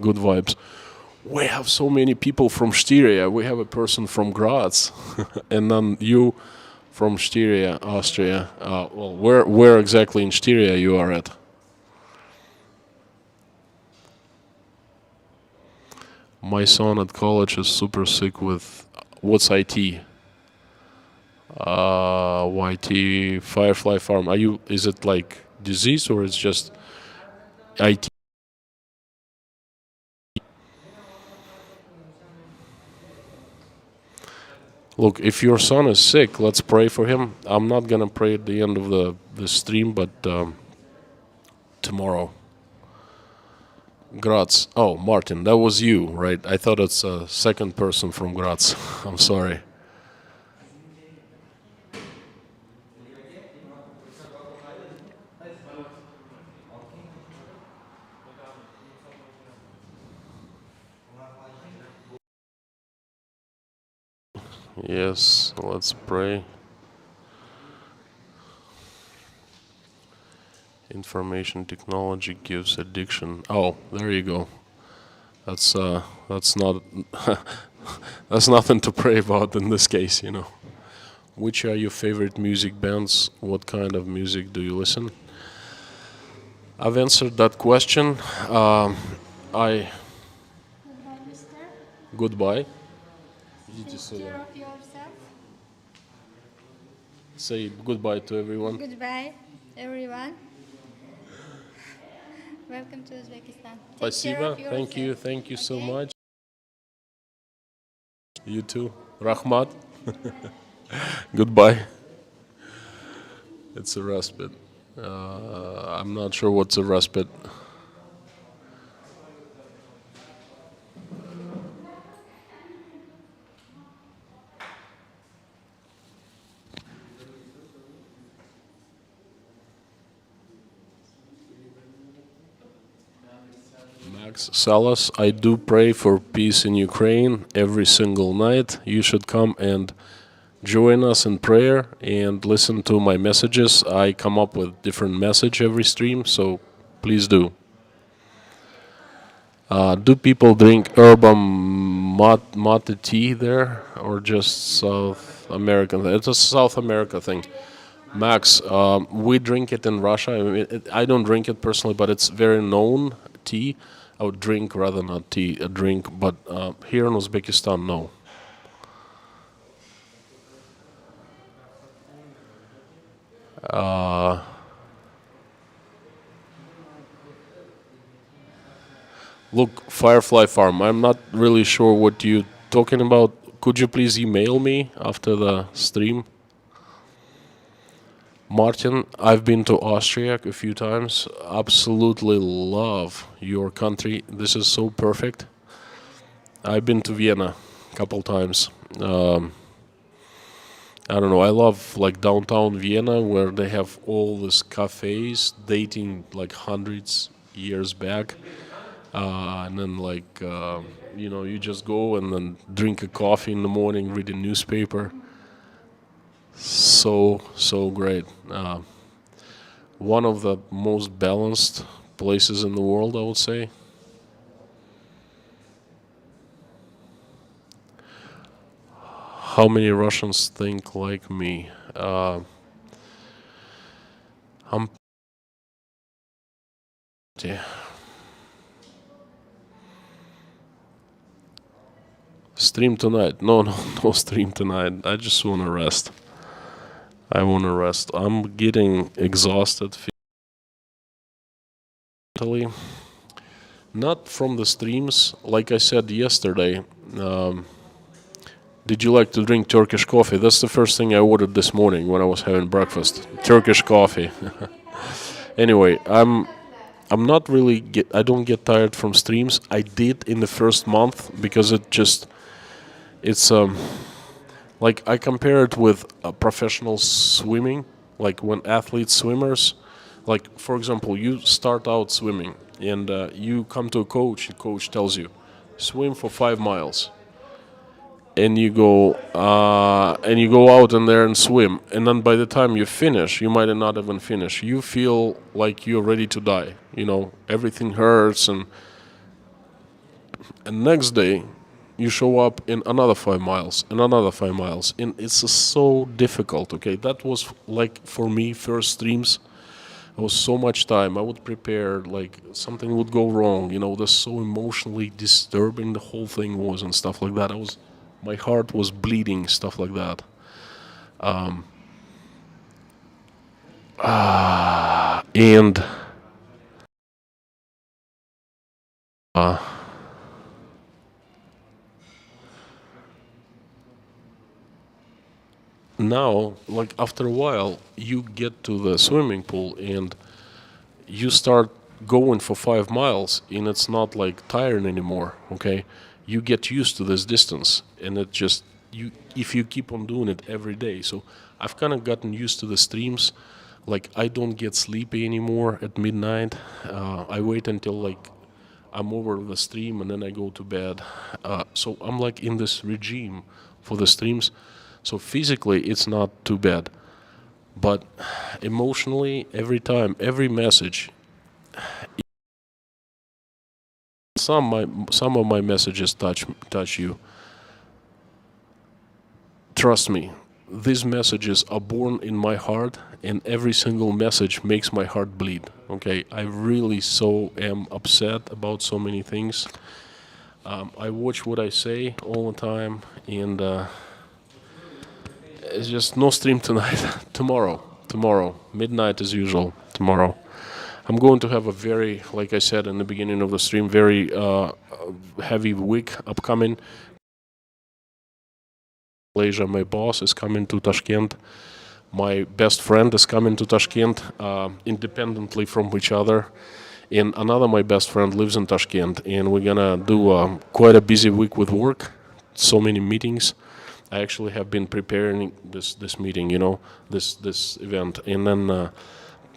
Good vibes. We have so many people from Styria. We have a person from Graz, and then you from Styria, Austria. Well, where exactly in Styria you are at? My son at college is super sick with what's IT? YT Firefly Farm. Are you? Is it like disease or it's just IT? Look, if your son is sick, let's pray for him. I'm not gonna pray at the end of the stream, but tomorrow. Graz. Oh, Martin, that was you, right? I thought it's a second person from Graz. I'm sorry. Yes, let's pray. Information technology gives addiction. Oh, there you go. That's not that's nothing to pray about in this case, you know. Which are your favorite music bands? What kind of music do you listen? I've answered that question. I Goodbye, mister. goodbye. Take care of yourself. Say goodbye to everyone. Goodbye, everyone. Welcome to Uzbekistan. Take care Спасибо. of Thank you. yourself. Thank you so Okay? much. You too. Rahmat. Goodbye. It's a respite. I'm not sure what's a respite. Max Salas, I do pray for peace in Ukraine every single night. You should come and join us in prayer and listen to my messages. I come up with different message every stream, so please do. Do people drink herba mate tea there, or just South American? It's a South America thing. Max, we drink it in Russia. I mean, I don't drink it personally, but it's very known tea. I would drink rather not tea, a drink, but here in Uzbekistan, no. Look, Firefly Farm, I'm not really sure what you're talking about. Could you please email me after the stream? Martin, I've been to Austria a few times. Absolutely love your country. This is so perfect. I've been to Vienna a couple times. I don't know. I love like downtown Vienna where they have all these cafes dating like hundreds years back. And then like you know, you just go and then drink a coffee in the morning, read a newspaper. So so great. One of the most balanced places in the world, I would say. How many Russians think like me? I'm yeah. Stream tonight? No, no stream tonight. I just wanna rest. I wanna rest. I'm getting exhausted mentally. Not from the streams. Like I said yesterday, did you like to drink Turkish coffee? That's the first thing I ordered this morning when I was having breakfast. Turkish coffee. Anyway, I'm not really I don't get tired from streams. I did in the first month because it's like I compare it with professional swimming, like when athletes swimmers, like for example, you start out swimming and you come to a coach. The coach tells you, swim for 5 miles, and you go out in there and swim, and then by the time you finish, you might not even finish. You feel like you're ready to die. You know, everything hurts, and next day you show up in another 5 miles and another 5 miles, and it's so difficult. Okay, that was like for me first streams. It was so much time. I would prepare, like something would go wrong. You know, that's so emotionally disturbing the whole thing was and stuff like that. My heart was bleeding, stuff like that. And now, like after a while, you get to the swimming pool and you start going for 5 miles, and it's not like tiring anymore. Okay, you get used to this distance, and it just if you keep on doing it every day. So I've kind of gotten used to the streams. Like I don't get sleepy anymore at midnight. I wait until like I'm over the stream and then I go to bed. So I'm like in this regime for the streams. So physically it's not too bad, but emotionally, every time, every message, some of my messages touch you. Trust me, these messages are born in my heart, and every single message makes my heart bleed. Okay, I really so am upset about so many things. I watch what I say all the time, and it's just no stream tonight. Tomorrow, midnight as usual. Tomorrow, I'm going to have a very, like I said in the beginning of the stream, very heavy week upcoming. Malaysia, my boss is coming to Tashkent. My best friend is coming to Tashkent, independently from each other. And another my best friend lives in Tashkent, and we're gonna do quite a busy week with work. So many meetings. I actually have been preparing this meeting, you know, this event, and then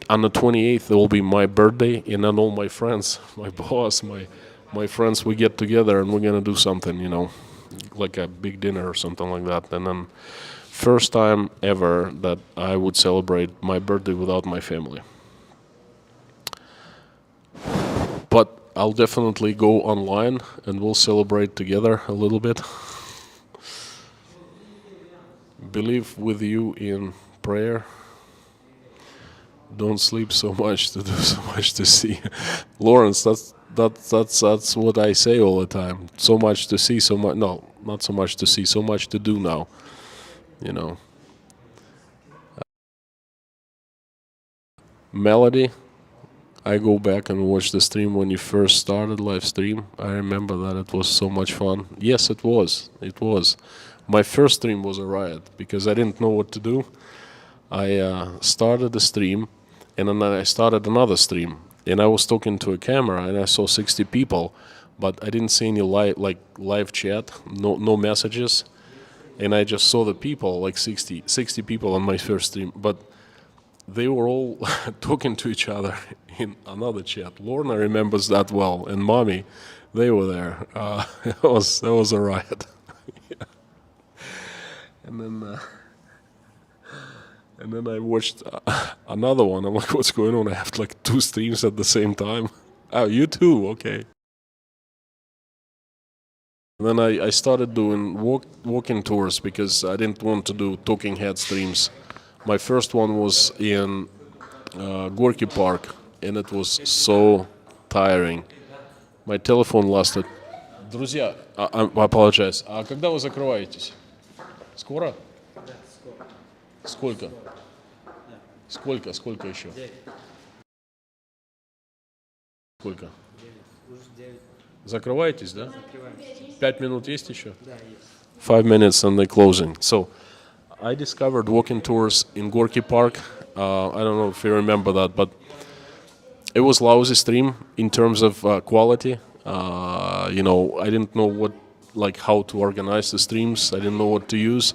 on the 28th it will be my birthday, and then all my friends, my boss, my friends, we get together and we're gonna do something, you know, like a big dinner or something like that. And then first time ever that I would celebrate my birthday without my family. But I'll definitely go online and we'll celebrate together a little bit. Believe with you in prayer. Don't sleep so much to do so much to see. Lawrence, that's what I say all the time. So much to see, so much, no, not so much to see, so much to do now, you know. Melody, I go back and watch the stream when you first started live stream. I remember that it was so much fun. Yes, it was. My first stream was a riot because I didn't know what to do. I started the stream, and then I started another stream, and I was talking to a camera, and I saw 60 people, but I didn't see any live chat, no messages, and I just saw the people, like 60 people on my first stream, but they were all talking to each other in another chat. Lorna remembers that well, and Mommy, they were there. That was a riot. Yeah. And then And then I watched another one. I'm like, what's going on? I have like 2 streams at the same time. Oh, you too? Okay. Then I started doing walking tours because I didn't want to do talking head streams. My first one was in Gorky Park, and it was so tiring. My telephone lasted. Друзья, I apologize. А когда вы закрываетесь? Скоро? Да, сколько? Сколько? Да. Сколько еще? 9. Сколько? 9. Уже 9. Закрываетесь, да? Закрываемся. 5 минут есть еще? Да, есть. 5 minutes and they're closing. So I discovered walking tours in Gorky Park. I don't know if you remember that, but it was lousy stream in terms of quality. I didn't know how to organize the streams. I didn't know what to use,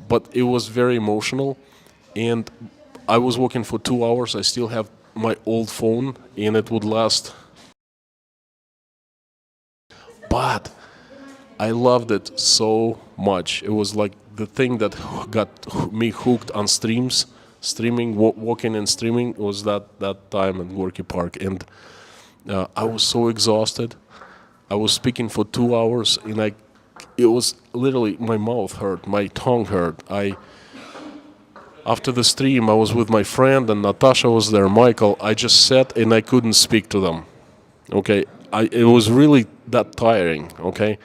but it was very emotional. And I was walking for 2 hours. I still have my old phone, and it would last. But I loved it so much. It was like the thing that got me hooked on streams. Streaming, walking and streaming was that time at Gorky Park. And I was so exhausted. I was speaking for 2 hours, and it was literally, my mouth hurt, my tongue hurt. After the stream, I was with my friend, and Natasha was there, Michael. I just sat and I couldn't speak to them. Okay, it was really that tiring. Okay,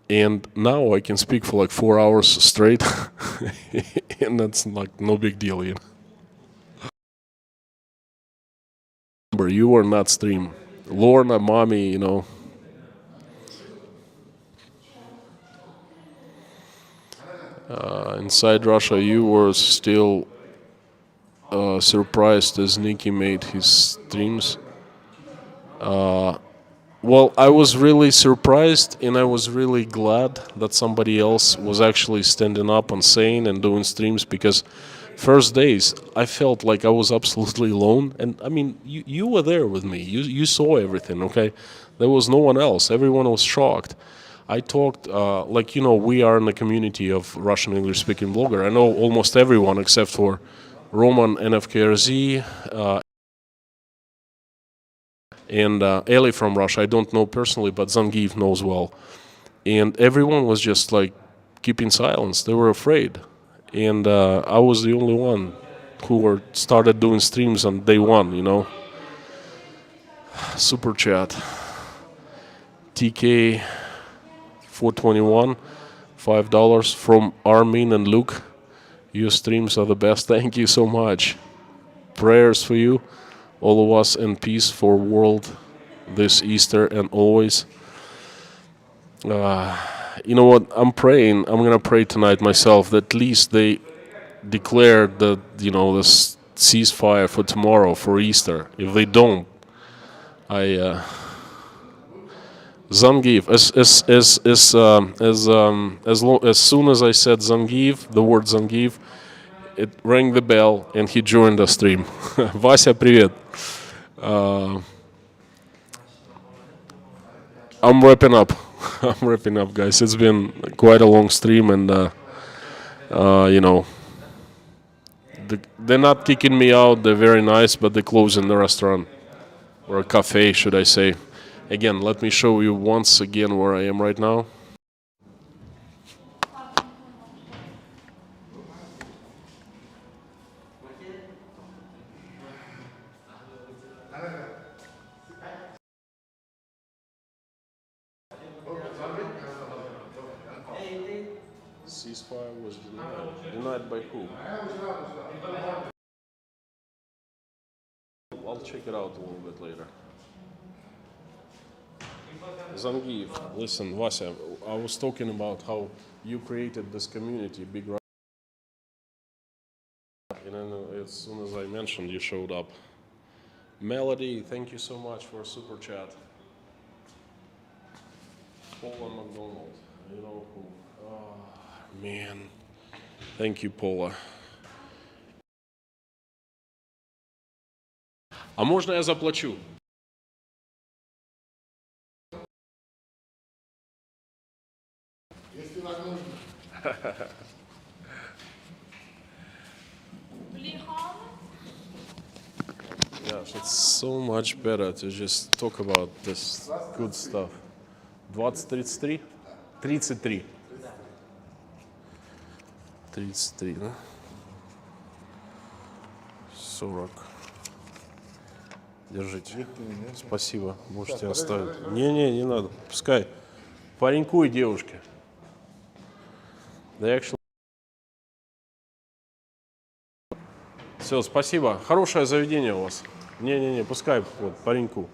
and now I can speak for like 4 hours straight, and that's like no big deal. Remember, you were not stream. Lorna, mommy, inside Russia, you were still surprised as Nicky made his streams. Well, I was really surprised, and I was really glad that somebody else was actually standing up and saying and doing streams, because first days I felt like I was absolutely alone. And I mean, you were there with me. You saw everything, okay? There was no one else. Everyone was shocked. I talked, we are in a community of Russian English speaking blogger. I know almost everyone except for Roman NFKRZ, and Eli from Russia. I don't know personally, but Zangief knows well. And everyone was just like keeping silence. They were afraid. And I was the only one who started doing streams on day one. Super chat. TK 421, $5 from Armin and Luke. Your streams are the best. Thank you so much. Prayers for you, all of us, and peace for world this Easter and always. You know what? I'm praying. I'm gonna pray tonight myself that at least they declare the ceasefire for tomorrow, for Easter. If they don't, Zangief. As soon as I said Zangief, the word Zangief, it rang the bell and he joined the stream. Вася, привет. I'm wrapping up. I'm wrapping up, guys. It's been quite a long stream, and they're not kicking me out. They're very nice, but they're closing the restaurant, or a cafe, should I say. Again, let me show you once again where I am right now. Ceasefire was denied. Denied by who? I'll check it out a little bit later. Zangief, listen, Vasya, I was talking about how you created this community, Big Russia, and then as soon as I mentioned, you showed up. Melody, thank you so much for a super chat. Paula McDonald, you know who? Oh, man. Thank you, Paula. А можно я заплачу? It's so much better to just talk about this good stuff. 20-33? 33. 33, да? 40. Держите. Спасибо. Можете оставить. Не надо. Пускай. Пареньку и девушке. Да, actually. Все, спасибо. Хорошее заведение у вас. Не, пускай вот пареньку.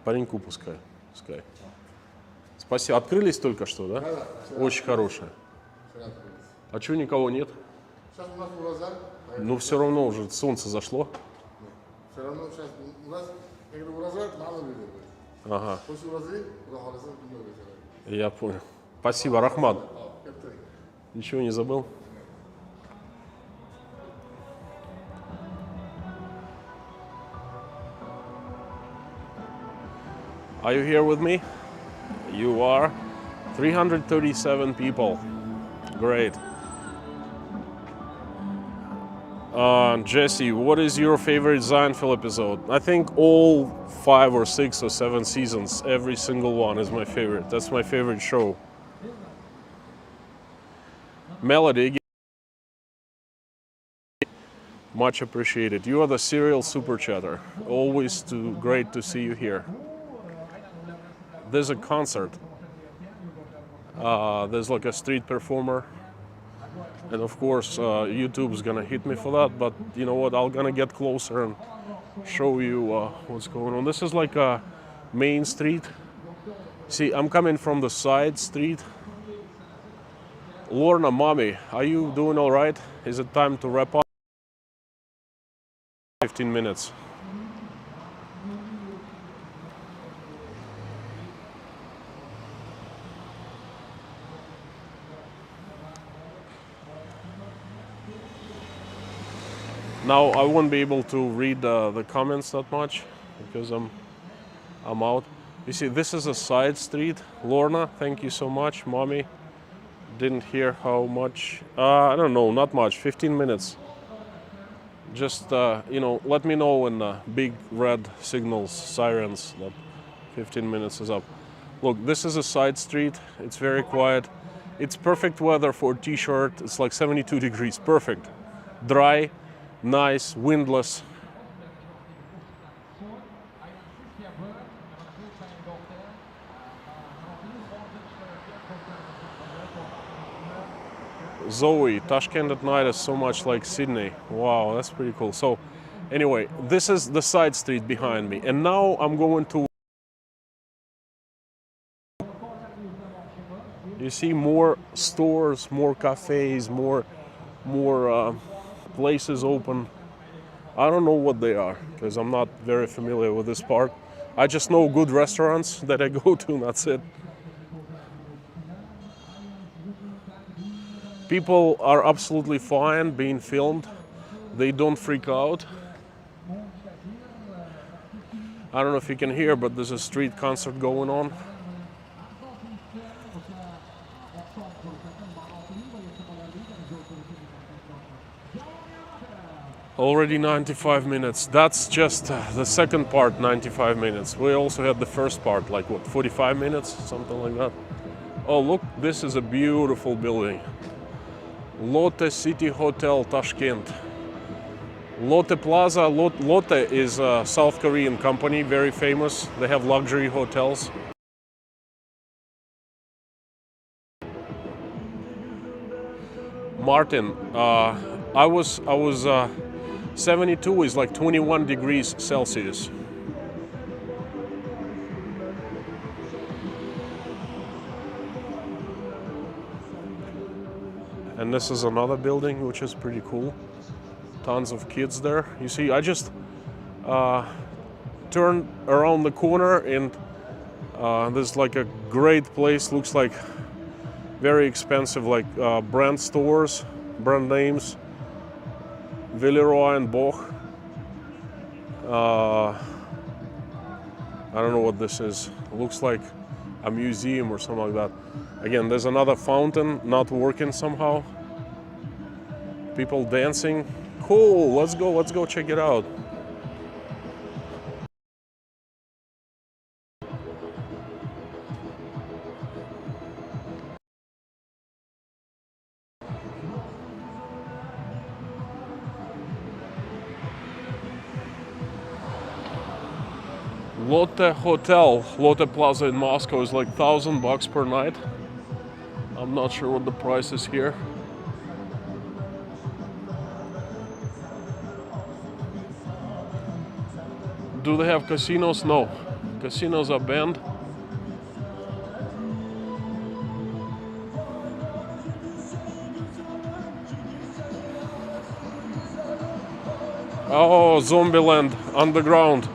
Пареньку пускай. Спасибо. Открылись только что, да? Очень хорошее. А чего никого нет? Сейчас у нас урожай. Ну, все равно уже солнце зашло. Все равно сейчас у нас, я говорю, урожай мало людей. Ага, После урожая, урожай много людей. я понял. Спасибо, Рахмат. Ничего не забыл? Are you here with me? You are. 337 people. Great. Jesse, what is your favorite Seinfeld episode? I think all 5 or 6 or 7 seasons, every single one is my favorite. That's my favorite show. Melody, much appreciated. You are the serial super chatter. Always great to see you here. There's a concert. There's like a street performer. And of course, YouTube's gonna hit me for that, but you know what, I'm gonna get closer and show you what's going on. This is like a main street. See, I'm coming from the side street. Lorna, mommy, are you doing all right? Is it time to wrap up? 15 minutes. Now I won't be able to read the comments that much because I'm out. You see, this is a side street. Lorna, thank you so much. Mommy, didn't hear how much. I don't know, not much. 15 minutes. Just you know, let me know when the big red signals, sirens, that 15 minutes is up. Look, this is a side street. It's very quiet. It's perfect weather for a t-shirt. It's like 72 degrees. Perfect. Dry. Nice, windless. Zoe, Tashkent at night is so much like Sydney. Wow, that's pretty cool. So anyway, this is the side street behind me. And now I'm going to... You see more stores, more cafes, more places open. I don't know what they are because I'm not very familiar with this part. I just know good restaurants that I go to and that's it. People are absolutely fine being filmed. They don't freak out. I don't know if you can hear, but there's a street concert going on. Already 95 minutes. That's just the second part, 95 minutes. We also had the first part, like what, 45 minutes, something like that. Oh, look, this is a beautiful building. Lotte City Hotel, Tashkent. Lotte Plaza. Lotte is a South Korean company, very famous. They have luxury hotels. Martin, I was 72 is like 21 degrees Celsius. And this is another building which is pretty cool. Tons of kids there. You see, I just turned around the corner and there's like a great place. Looks like very expensive, like brand stores, brand names. Villeroy and Boch. I don't know what this is. It looks like a museum or something like that. Again, there's another fountain not working somehow. People dancing. Cool, let's go check it out. Lotte Hotel, Lotte Plaza in Moscow is like $1,000 per night. I'm not sure what the price is here. Do they have casinos? No. Casinos are banned. Oh, Zombieland underground.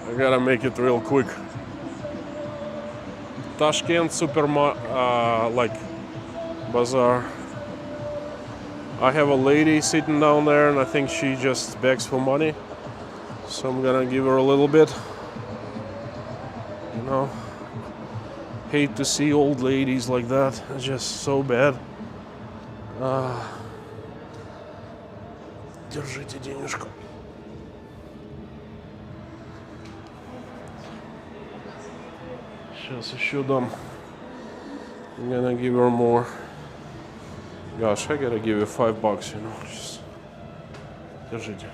I gotta make it real quick. Tashkent like bazaar. I have a lady sitting down there and I think she just begs for money. So I'm gonna give her a little bit. You know, hate to see old ladies like that. It's just so bad. Держите денежку. Сейчас еще дам. I'm gonna give her more. Gosh, I gotta give you $5, you know. Just держите.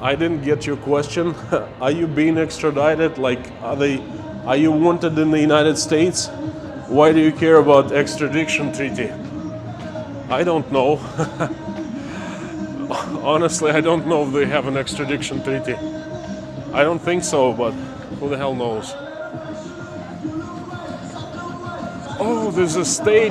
I didn't get your question. Are you being extradited? Like, are you wanted in the United States? Why do you care about extradition treaty? I don't know. Honestly, I don't know if they have an extradition treaty. I don't think so, but who the hell knows? Oh, there's a stage.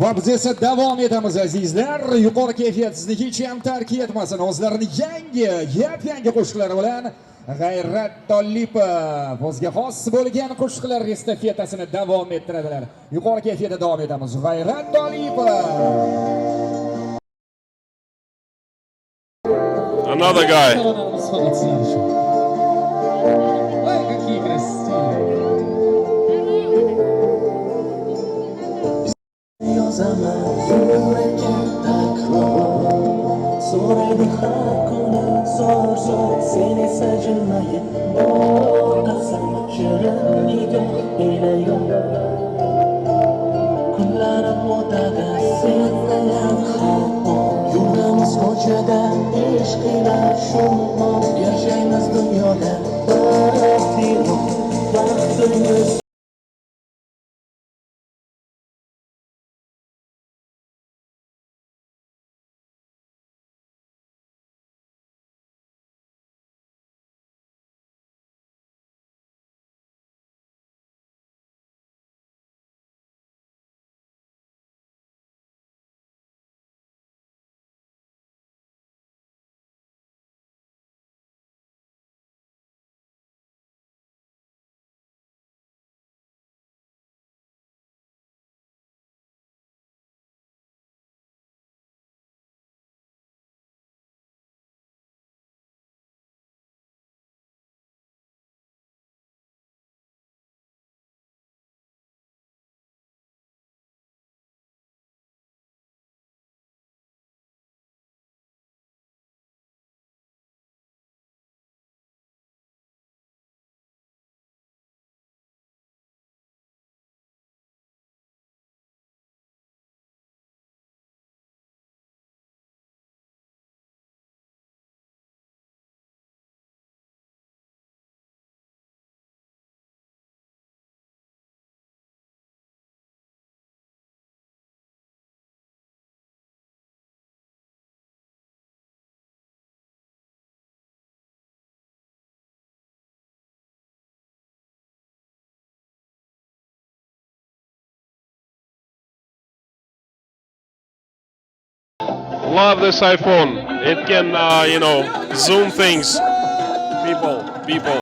Va biz esa davom etamiz azizlar. Yuqori kayfiyat sizniki hech ham tark etmasin. O'zlarini yangi qo'shiqlari bilan G'ayrat Tolipov o'ziga xos bo'lgan qo'shiqlar estafetasini davom ettiradilar. Yuqori kayfiyatda davom etamiz. G'ayrat Tolipov. Another guy. Ой, какие красивые. So'raydi har kuni zo'r seni sajilmayib boqasan shirin nigoh elayim kunlarim o'tadi senlayam har on yuramiz ko'chada ishq ila shumon yashaymiz dunyoda baxtimiz Love this iPhone. It can, you know, zoom things. People.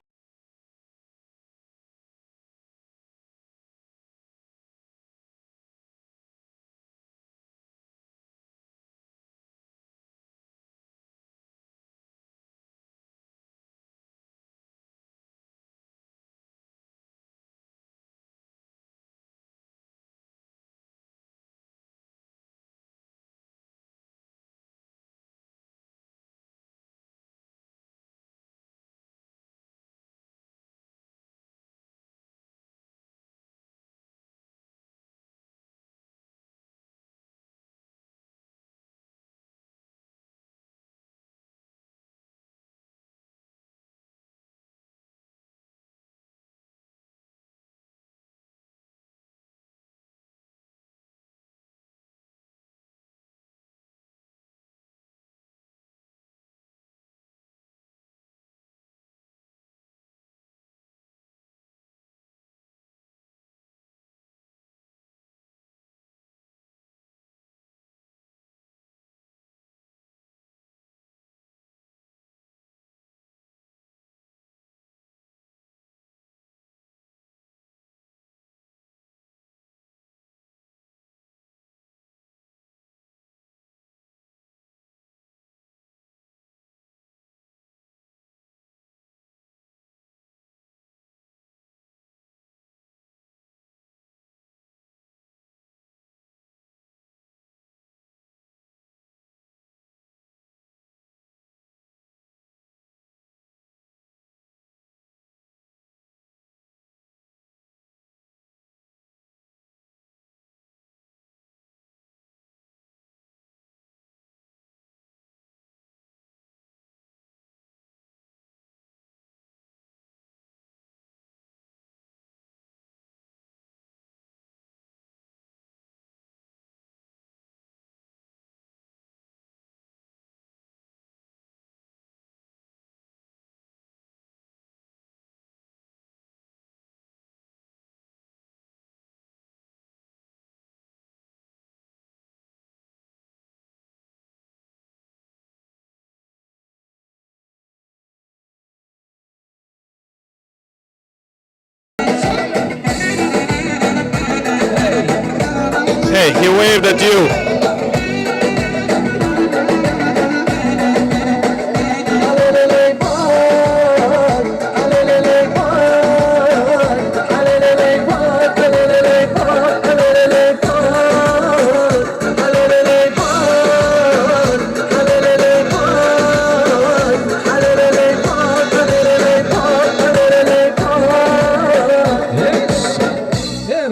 Hey, he waved at you.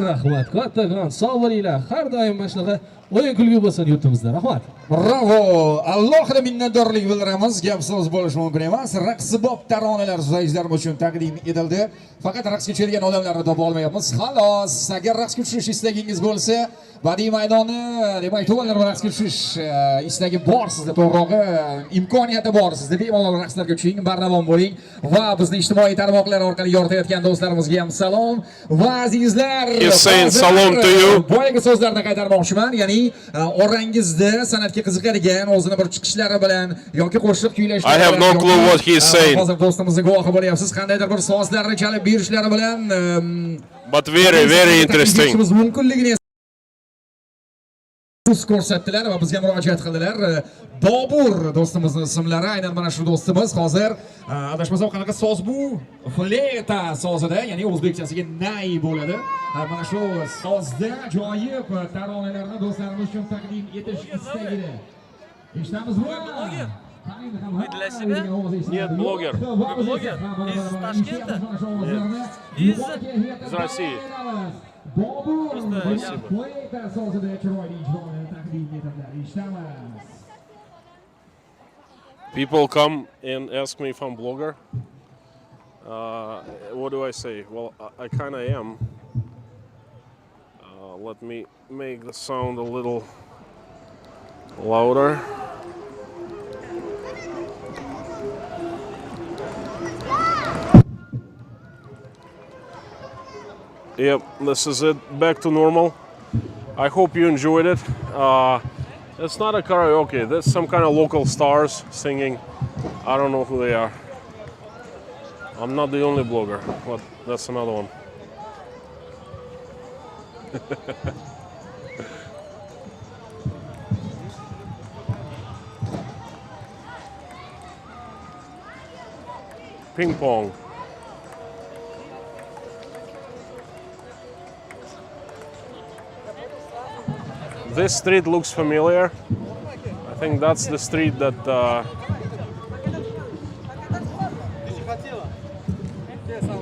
Rahmat, kattakon sog' bo'linglar. Har doim mana shunaqa o'yin kulgu bo'lsin yurtimizda. Rahmat. Bravo! Alohida minnatdorlik bildiramiz. Gap so'z bo'lishi mumkin emas. Raqsbob taronalar izleyiciler uchun taqdim etildi. Faqat raqsga tushadigan odamlarni topa olmayapmiz. Xolos, agar raqsga tushish istagingiz bo'lsa, badiiy maydonni, demak, to'g'rilar raqsga tushish istagi bor sizda, to'g'rirog'i imkoniyati bor sizda. Bemalol raqslarga tushing, bardavom bo'ling va bizni ijtimoiy tarmoqlar orqali yoritayotgan do'stlarimizga ham salom. Va azizlar, salom to you. Boyagi so'zlarni qaytarmoqchiman, ya'ni orangizda san'atga qiziqadigan, o'zini bir chiqishlari bilan yoki qo'shiq kuylashlar. I have no clue what he is saying. Hozir do'stimizga guvohi bo'lyapsiz, qandaydir bir sozlarni chalib berishlari bilan But very interesting. mumkinligini ko'rsatdilar va bizga murojaat qildilar. Bobur do'stimizning ismlari, aynan mana shu do'stimiz hozir adashmasam qanaqa soz bu? Fleta sozida, ya'ni o'zbekchasiga nay bo'ladi. Mana shu sozda joyib taronalarni do'stlarimiz uchun taqdim etish istagida. Eshitamiz-mi? Нет, блогер. Блогер из Ташкента? Из России. People come and ask me if I'm a blogger. What do I say? Well, I kind of am. Let me make the sound a little louder. Yep, this is it. Back to normal. I hope you enjoyed it. It's not a karaoke. There's some kind of local stars singing. I don't know who they are. I'm not the only blogger, but that's another one. Ping pong. This street looks familiar. I think that's the street that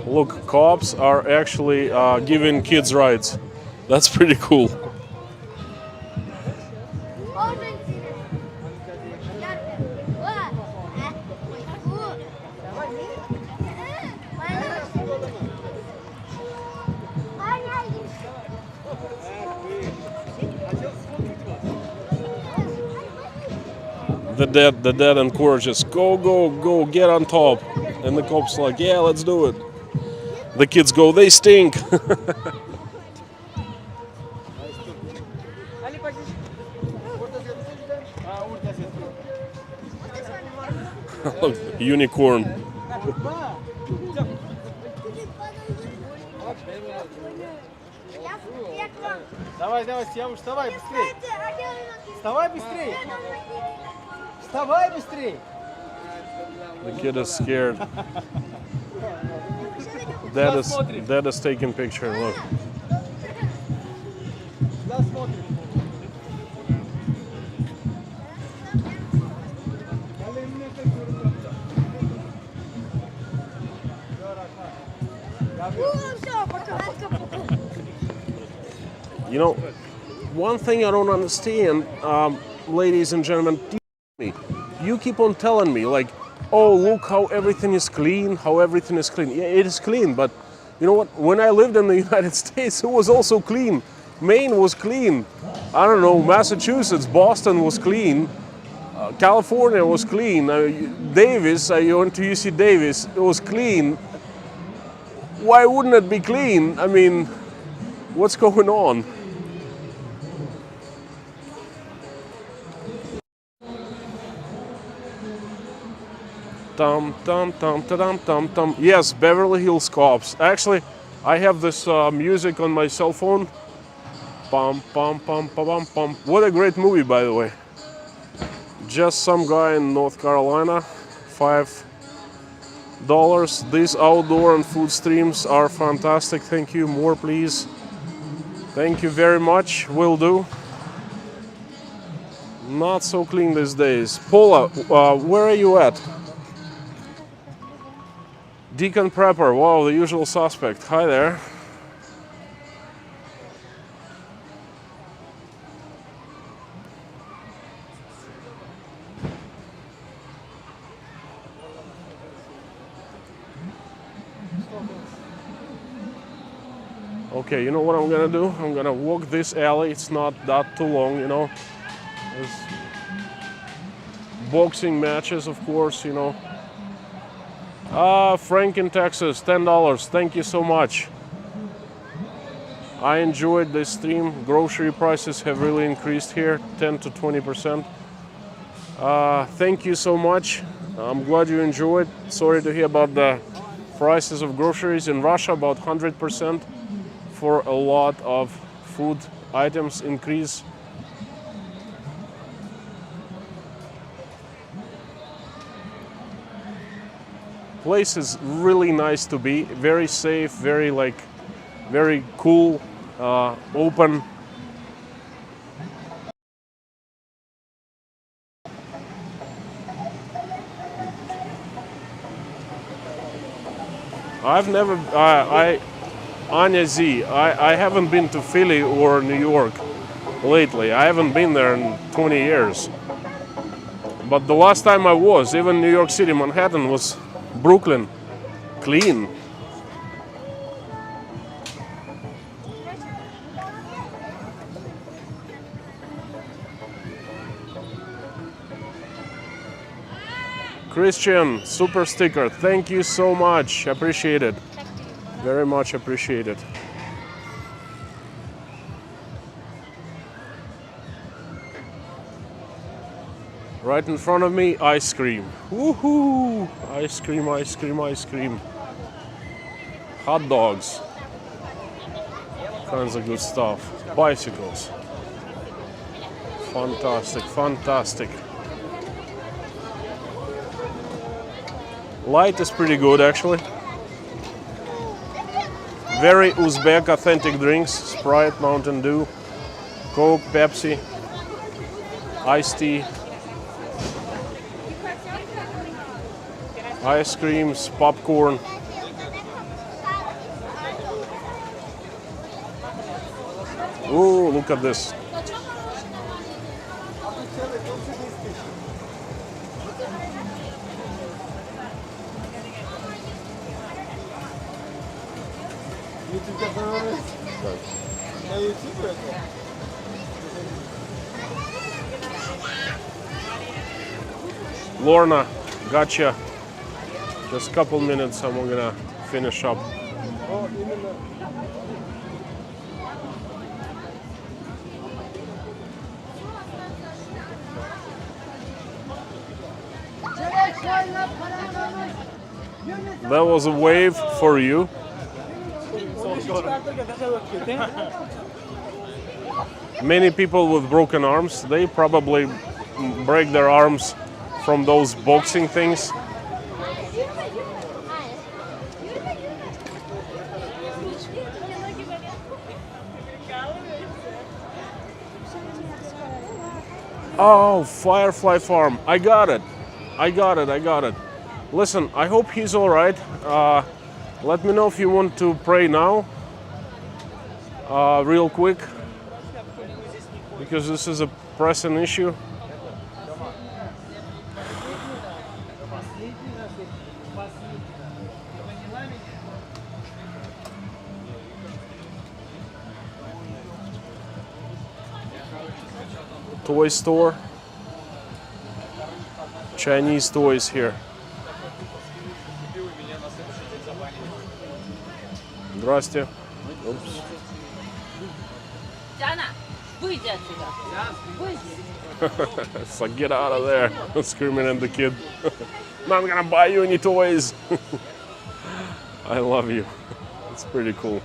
look, cops are actually giving kids rides. That's pretty cool. The dad encourages, go, go, go, get on top. And the cops like, yeah, let's do it. The kids go, they stink. Look, unicorn. Давай, давай, Севуш, вставай быстрее. Вставай быстрее. Вставай быстрее. The kid is scared. Dad is taking picture. Look. Куда смотришь? You know, one thing I don't understand, ladies and gentlemen, you keep on telling me like, oh, look how everything is clean, how everything is clean. Yeah, it is clean, but you know what? When I lived in the United States, it was also clean. Maine was clean. I don't know, Massachusetts, Boston was clean. California was clean. Davis, I went to UC Davis, it was clean. Why wouldn't it be clean? I mean, what's going on? Tum, tum, tum, tum, tum, tum. Yes, Beverly Hills Cops. Actually, I have this music on my cell phone. Pum, pum, pum, pum, pum, pum. What a great movie, by the way. Just some guy in North Carolina. $5. These outdoor and food streams are fantastic. Thank you. More, please. Thank you very much. Will do. Not so clean these days. Paula, where are you at? Deacon Prepper, wow, the usual suspect. Hi there. Okay, you know what I'm gonna do? I'm gonna walk this alley. It's not that too long, you know. There's boxing matches, of course, you know. Frank in Texas, $10. Thank you so much. I enjoyed this stream. Grocery prices have really increased here, 10 to 20%. Thank you so much. I'm glad you enjoyed. Sorry to hear about the prices of groceries in Russia, about 100% for a lot of food items increase. Place is really nice to be, very safe, very cool, open. I've never, Anya Z, I haven't been to Philly or New York lately. I haven't been there in 20 years. But the last time I was, even New York City, Manhattan was Brooklyn, clean. Christian, super sticker, thank you so much, appreciate it. Very much appreciate it. Right in front of me, ice cream. Woohoo! Ice cream, ice cream, ice cream. Hot dogs. Kinds of good stuff. Bicycles. Fantastic, fantastic. Light is pretty good actually. Very Uzbek authentic drinks. Sprite, Mountain Dew, Coke, Pepsi, iced tea, ice creams, popcorn. Ooh, look at this. YouTube kanalımız. Na YouTube это. Lorna, gotcha. Just a couple minutes and we're gonna finish up. О, именно. That was a wave for you. Many people with broken arms, they probably break their arms from those boxing things. Oh, Firefly Farm. I got it. I got it. I got it. Listen, I hope he's all right. Let me know if you want to pray now, real quick, because this is a pressing issue. Toy store. Chinese toys here. Здрасте. Oops. Выйди отсюда. Выйди. It's like, get out of there. Screaming at the kid. Not gonna buy you any toys. I love you. It's pretty cool.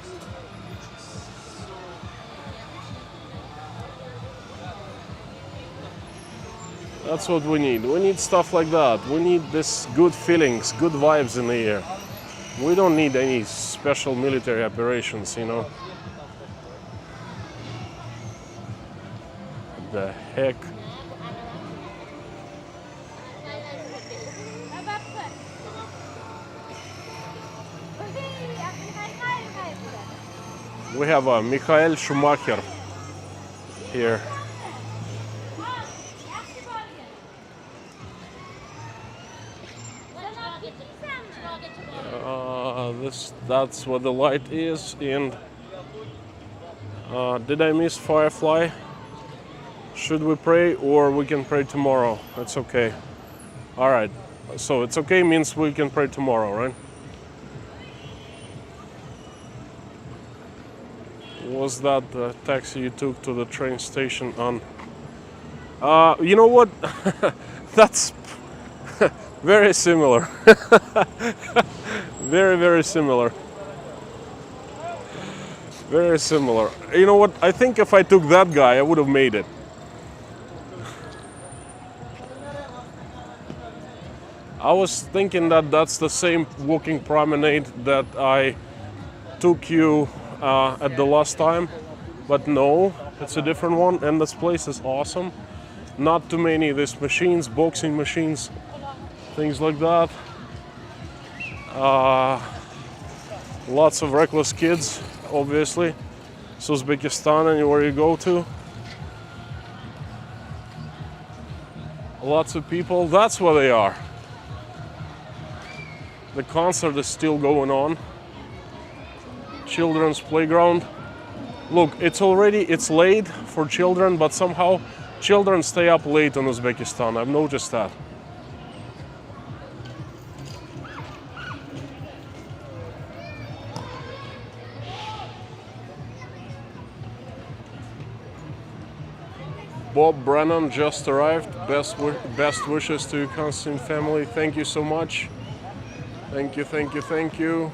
That's what we need. We need stuff like that. We need this good feelings, good vibes in the air. We don't need any special military operations, you know. The heck? We have a Michael Schumacher here. That's what the light is. And did I miss Firefly? Should we pray or we can pray tomorrow? That's okay. All right. So it's okay means we can pray tomorrow, right? Was that the taxi you took to the train station on? You know what? That's very similar. Very, very similar. Very similar. You know what? I think if I took that guy, I would have made it. I was thinking that that's the same walking promenade that I took you at the last time, but no, it's a different one, and this place is awesome. Not too many of these machines, boxing machines, things like that. Lots of reckless kids, obviously. It's Uzbekistan, anywhere you go to. Lots of people, that's where they are. The concert is still going on. Children's playground. Look, it's late for children, but somehow children stay up late in Uzbekistan. I've noticed that. Bob Brennan just arrived. Best wishes to your Constantine family. Thank you so much. Thank you, thank you, thank you.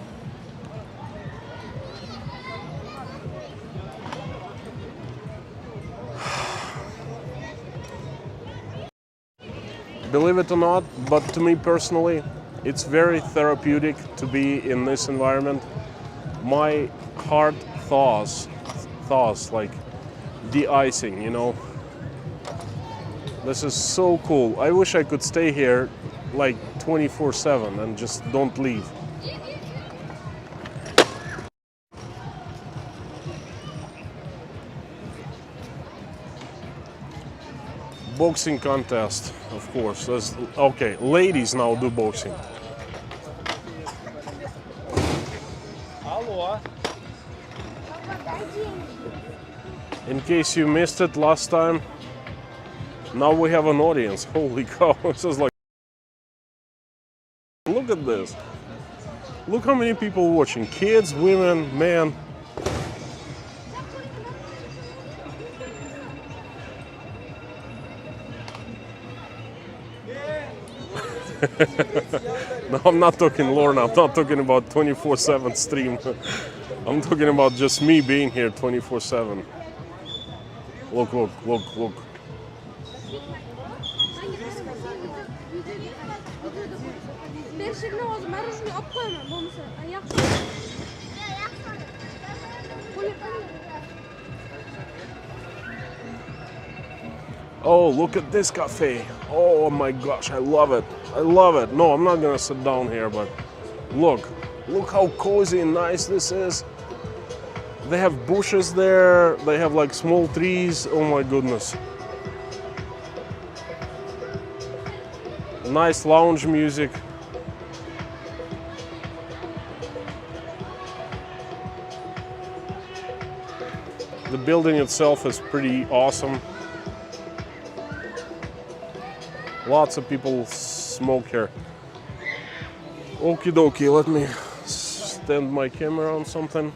Believe it or not, but to me personally, it's very therapeutic to be in this environment. My heart thaws like de-icing, you know. This is so cool. I wish I could stay here like 24/7 and just don't leave. Boxing contest, of course. Okay, ladies now do boxing. In case you missed it last time, now we have an audience. Holy cow, this is like... Look at this. Look how many people watching. Kids, women, men. No, I'm not talking Lorna. I'm not talking about 24/7 stream. I'm talking about just me being here 24/7. Look, look, look, look. Oh, look at this cafe. Oh my gosh, I love it. I love it. No, I'm not gonna sit down here, but look how cozy and nice this is. They have bushes there. They have like small trees. Oh my goodness. Nice lounge music. The building itself is pretty awesome. Lots of people smoke here. Okie dokie, let me stand my camera on something.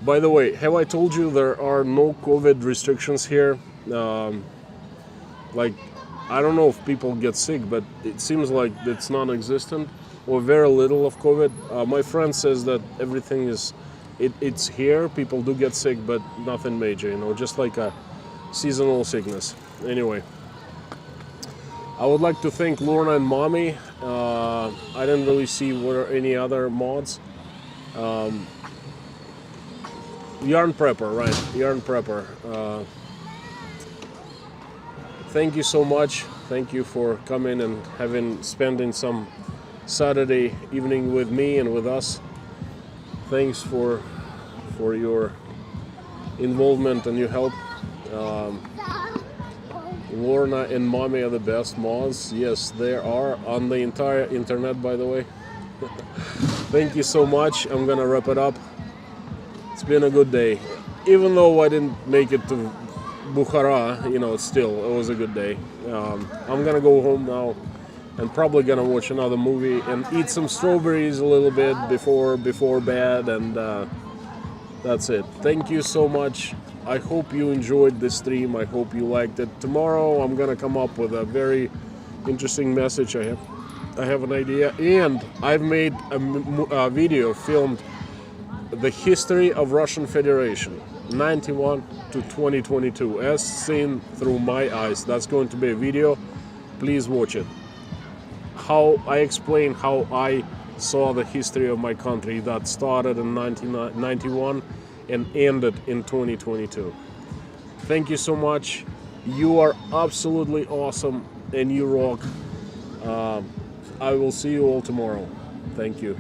By the way, have I told you there are no COVID restrictions here? Like, I don't know if people get sick, but it seems like it's non-existent or very little of COVID. My friend says that everything is, it's here. People do get sick, but nothing major, you know, just like a seasonal sickness. Anyway, I would like to thank Lorna and Mommy. I didn't really see what are any other mods. Yarn Prepper, right? Yarn Prepper. Thank you so much. Thank you for coming and spending some Saturday evening with me and with us. Thanks for your involvement and your help. Lorna and Mommy are the best mods. Yes, they are on the entire internet, by the way. Thank you so much. I'm gonna wrap it up. It's been a good day. Even though I didn't make it to Bukhara, you know, it was a good day. I'm gonna go home now and probably gonna watch another movie and eat some strawberries a little bit before bed, and that's it. Thank you so much. I hope you enjoyed this stream. I hope you liked it. Tomorrow I'm gonna come up with a very interesting message. I have an idea, and I've made a video filmed the history of Russian Federation, 91 to 2022, as seen through my eyes. That's going to be a video. Please watch it. How I explain how I saw the history of my country that started in 1991 and ended in 2022. Thank you so much. You are absolutely awesome and you rock. I will see you all tomorrow. Thank you.